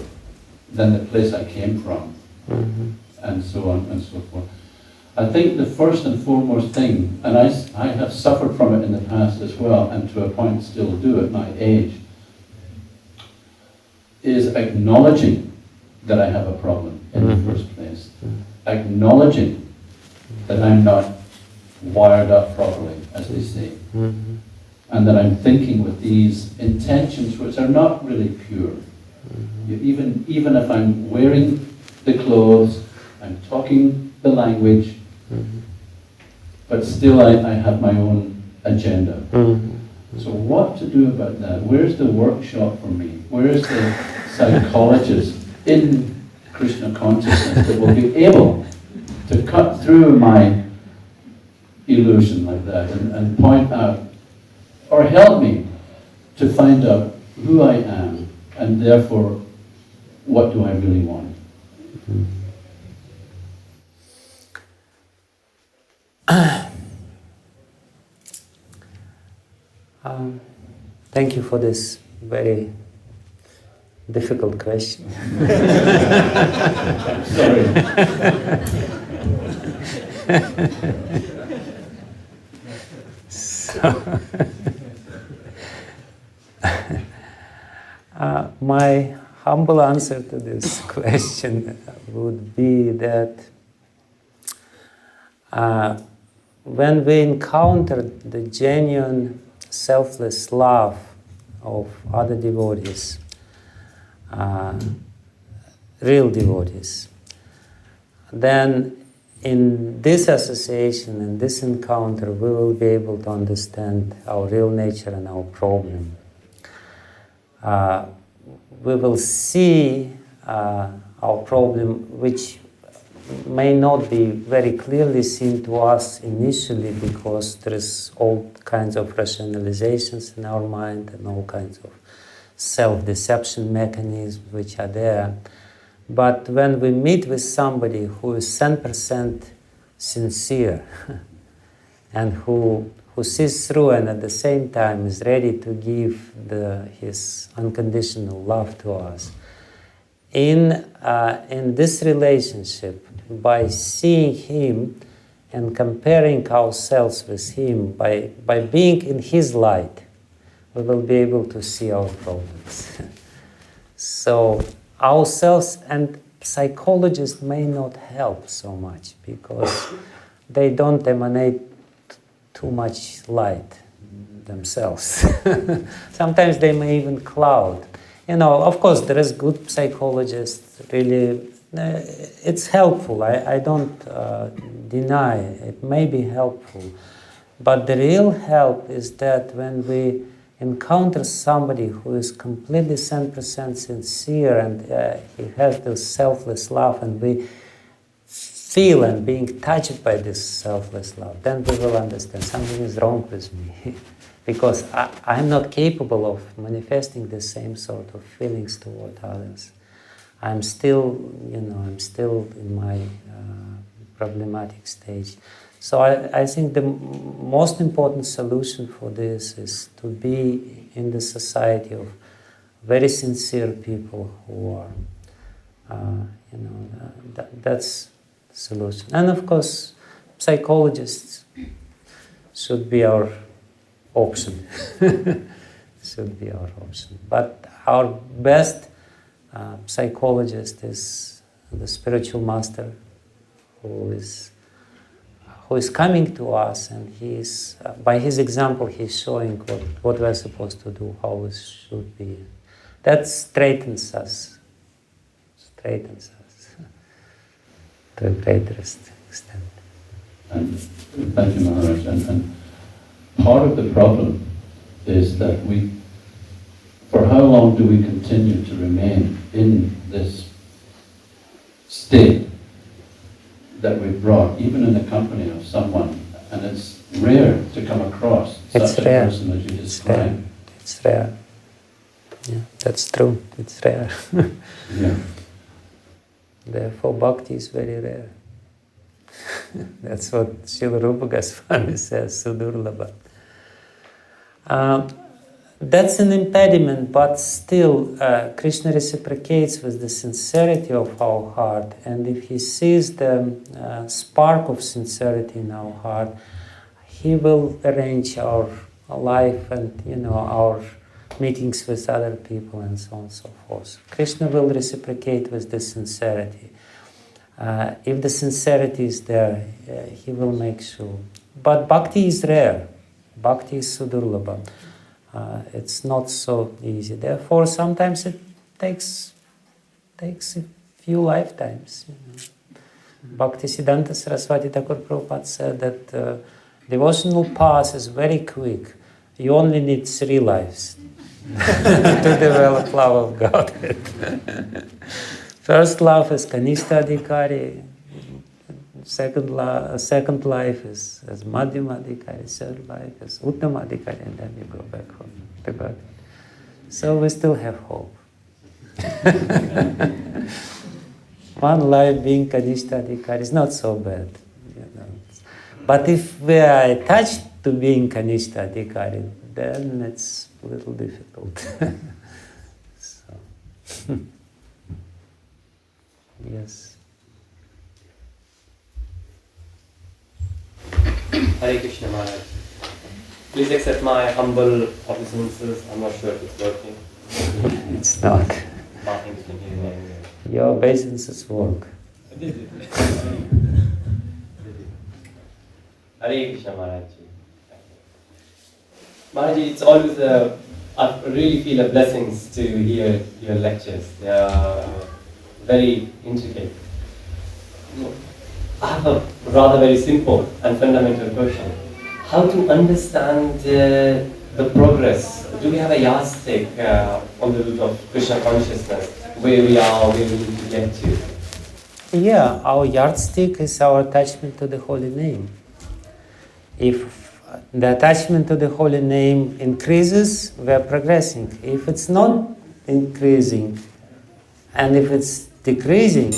than the place I came from, and so on and so forth. I think the first and foremost thing, and I have suffered from it in the past as well, and to a point still do at my age, is acknowledging that I have a problem in the first place. Acknowledging that I'm not wired up properly, as they say. And that I'm thinking with these intentions which are not really pure. Even if I'm wearing the clothes, I'm talking the language, but still I have my own agenda. So what to do about that? Where's the workshop for me? Where's the psychologist in Krishna consciousness that will be able to cut through my illusion like that and point out, or help me to find out who I am, and therefore, what do I really want? Thank you for this very difficult question. Sorry. My humble answer to this question would be that when we encounter the genuine selfless love of other devotees, real devotees, then in this association, in this encounter, we will be able to understand our real nature and our problem. We will see our problem, which may not be very clearly seen to us initially, because there is all kinds of rationalizations in our mind and all kinds of self-deception mechanisms which are there. But when we meet with somebody who is 100% sincere and who sees through and at the same time is ready to give his unconditional love to us, in this relationship, by seeing him and comparing ourselves with him, by being in his light, we will be able to see our problems. So ourselves and psychologists may not help so much because they don't emanate too much light themselves. Sometimes they may even cloud. Of course, there is good psychologists, really, it's helpful. I don't deny it may be helpful. But the real help is that when we encounter somebody who is completely 100% sincere and he has this selfless love, and we feel and being touched by this selfless love, then we will understand something is wrong with me. Because I'm not capable of manifesting the same sort of feelings toward others. I'm still in my problematic stage. So I think the most important solution for this is to be in the society of very sincere people who are, that's the solution. And of course, psychologists should be our option. Should be our option. But our best psychologist is the spiritual master who is coming to us, and he is, by his example, he's showing what we're supposed to do, how we should be. That straightens us to a greatest extent. And thank you, Maharaj. And part of the problem is that for how long do we continue to remain in this state that we brought, even in the company of someone, and it's rare to come across such a person as you described. It's rare. Yeah, that's true. It's rare. Yeah. Therefore, bhakti is very rare. That's what Srila Rupa Goswami says, sudurlabha. That's an impediment, but still Krishna reciprocates with the sincerity of our heart, and if he sees the spark of sincerity in our heart, he will arrange our life and our meetings with other people and so on and so forth. Krishna will reciprocate with the sincerity. If the sincerity is there, he will make sure. But bhakti is rare. Bhakti is sudurlabha. It's not so easy. Therefore, sometimes it takes a few lifetimes. Bhakti Siddhanta Saraswati Thakur Prabhupada said that devotional path is very quick. You only need 3 lives to develop love of Godhead. First love is Kanishta Adhikari. Second life is as Madhyama Adhikari. Third life is Uttama Adhikari, and then you go back home to God. So we still have hope. One life being Kanishta Adhikari is not so bad. But if we are attached to being Kanishta Adhikari, then it's a little difficult. So. Yes. Hare Krishna Maharaj. Please accept my humble obeisances. I'm not sure if it's working. It's not. Nothing can hear. Your obeisances work. Hare Krishna Maharaj. Maharaj, it's always I really feel a blessings to hear your lectures. They are very intricate. I have a rather very simple and fundamental question. How to understand the progress? Do we have a yardstick on the route of Krishna consciousness, where we are, where we need to get to? Yeah, our yardstick is our attachment to the holy name. If the attachment to the holy name increases, we are progressing. If it's not increasing, and if it's decreasing,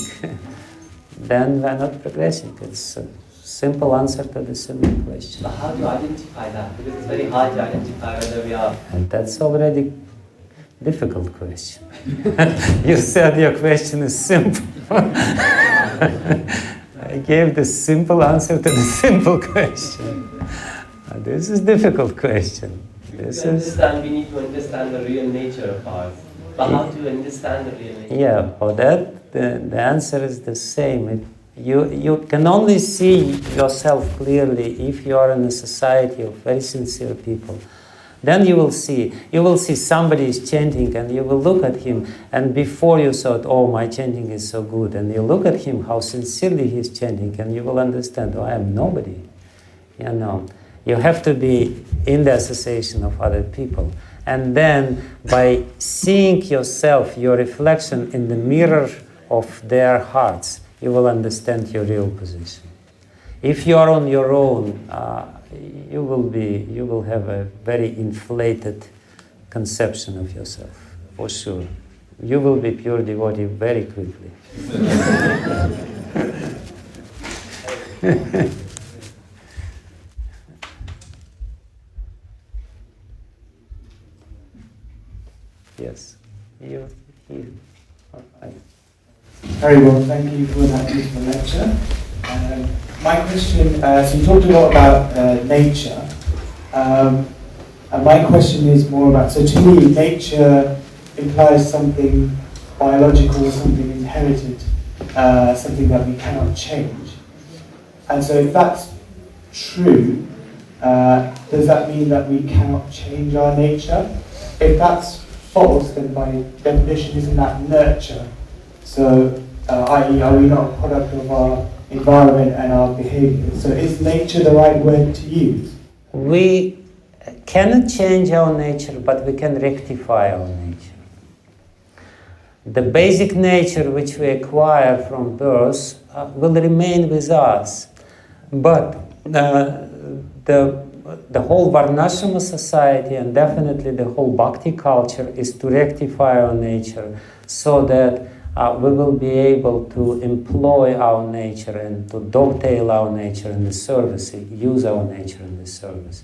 then we are not progressing. It's a simple answer to the simple question. But how to identify that? Because it's very hard to identify whether we are... And that's already a difficult question. You said your question is simple. I gave the simple answer to the simple question. This is a difficult question. We need to understand the real nature of ours. But how to understand the real nature? Yeah, for that, the answer is the same. You can only see yourself clearly if you are in a society of very sincere people. Then you will see somebody is chanting, and you will look at him, and before you thought, oh, my chanting is so good, and you look at him, how sincerely he is chanting, and you will understand, oh, I am nobody. You have to be in the association of other people. And then by seeing yourself, your reflection in the mirror of their hearts, you will understand your real position. If you are on your own, you will have a very inflated conception of yourself, for sure. you will be pure devotee very quickly. Yes. You. Very well, thank you for that beautiful lecture. My question, so you talked a lot about nature, and my question is more about, so to me, nature implies something biological, something inherited, something that we cannot change. And so if that's true, does that mean that we cannot change our nature? If that's false, then by definition isn't that nurture? So, i.e., are we not a product of our environment and our behavior? So is nature the right word to use? We cannot change our nature, but we can rectify our nature. The basic nature which we acquire from birth will remain with us. But the whole Varnashama society and definitely the whole Bhakti culture is to rectify our nature so that we will be able to employ our nature and to dovetail our nature in the service, use our nature in the service.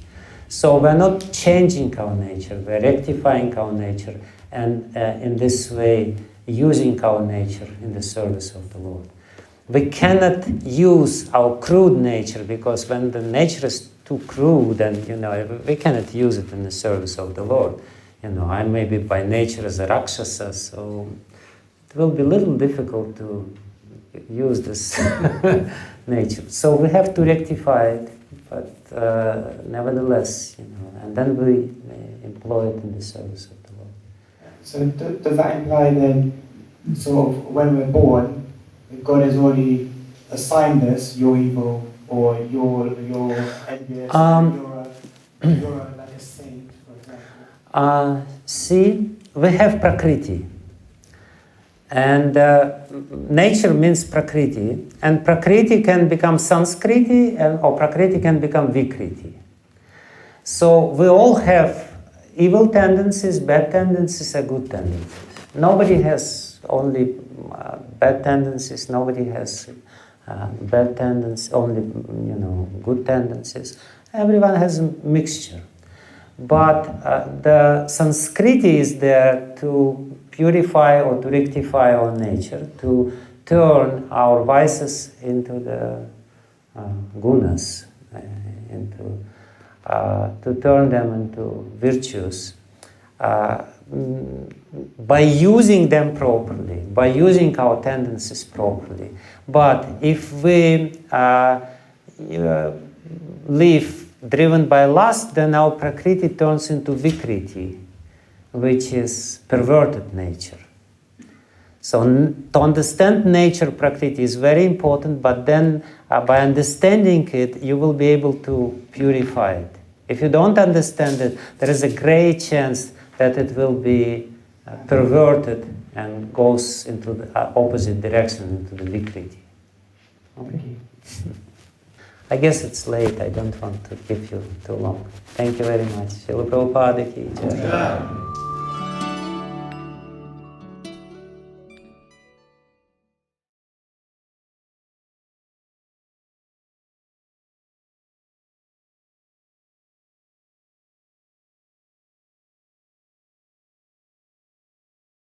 So we're not changing our nature, we're rectifying our nature and in this way using our nature in the service of the Lord. We cannot use our crude nature because when the nature is too crude, then we cannot use it in the service of the Lord. I may be by nature as a Rakshasa, so it will be a little difficult to use this nature. So we have to rectify it, but nevertheless, and then we employ it in the service of the Lord. So does that imply then, sort of when we're born, God has already assigned us, you're evil, or you're envious, you're like a saint, for example? See, we have Prakriti. And nature means Prakriti. And Prakriti can become Sanskriti, or Prakriti can become Vikriti. So we all have evil tendencies, bad tendencies, and good tendencies. Nobody has only bad tendencies. Nobody has bad tendencies, only good tendencies. Everyone has a mixture. But the Sanskriti is there to purify or to rectify our nature, to turn our vices into the gunas, to turn them into virtues. By using them properly, by using our tendencies properly. But if we live driven by lust, then our Prakriti turns into Vikriti, which is perverted nature. So to understand nature, Prakriti is very important, but then by understanding it, you will be able to purify it. If you don't understand it, there is a great chance that it will be perverted and goes into the opposite direction, into the Vikriti. Okay. I guess it's late. I don't want to keep you too long. Thank you very much. Srila Prabhupada ki jai.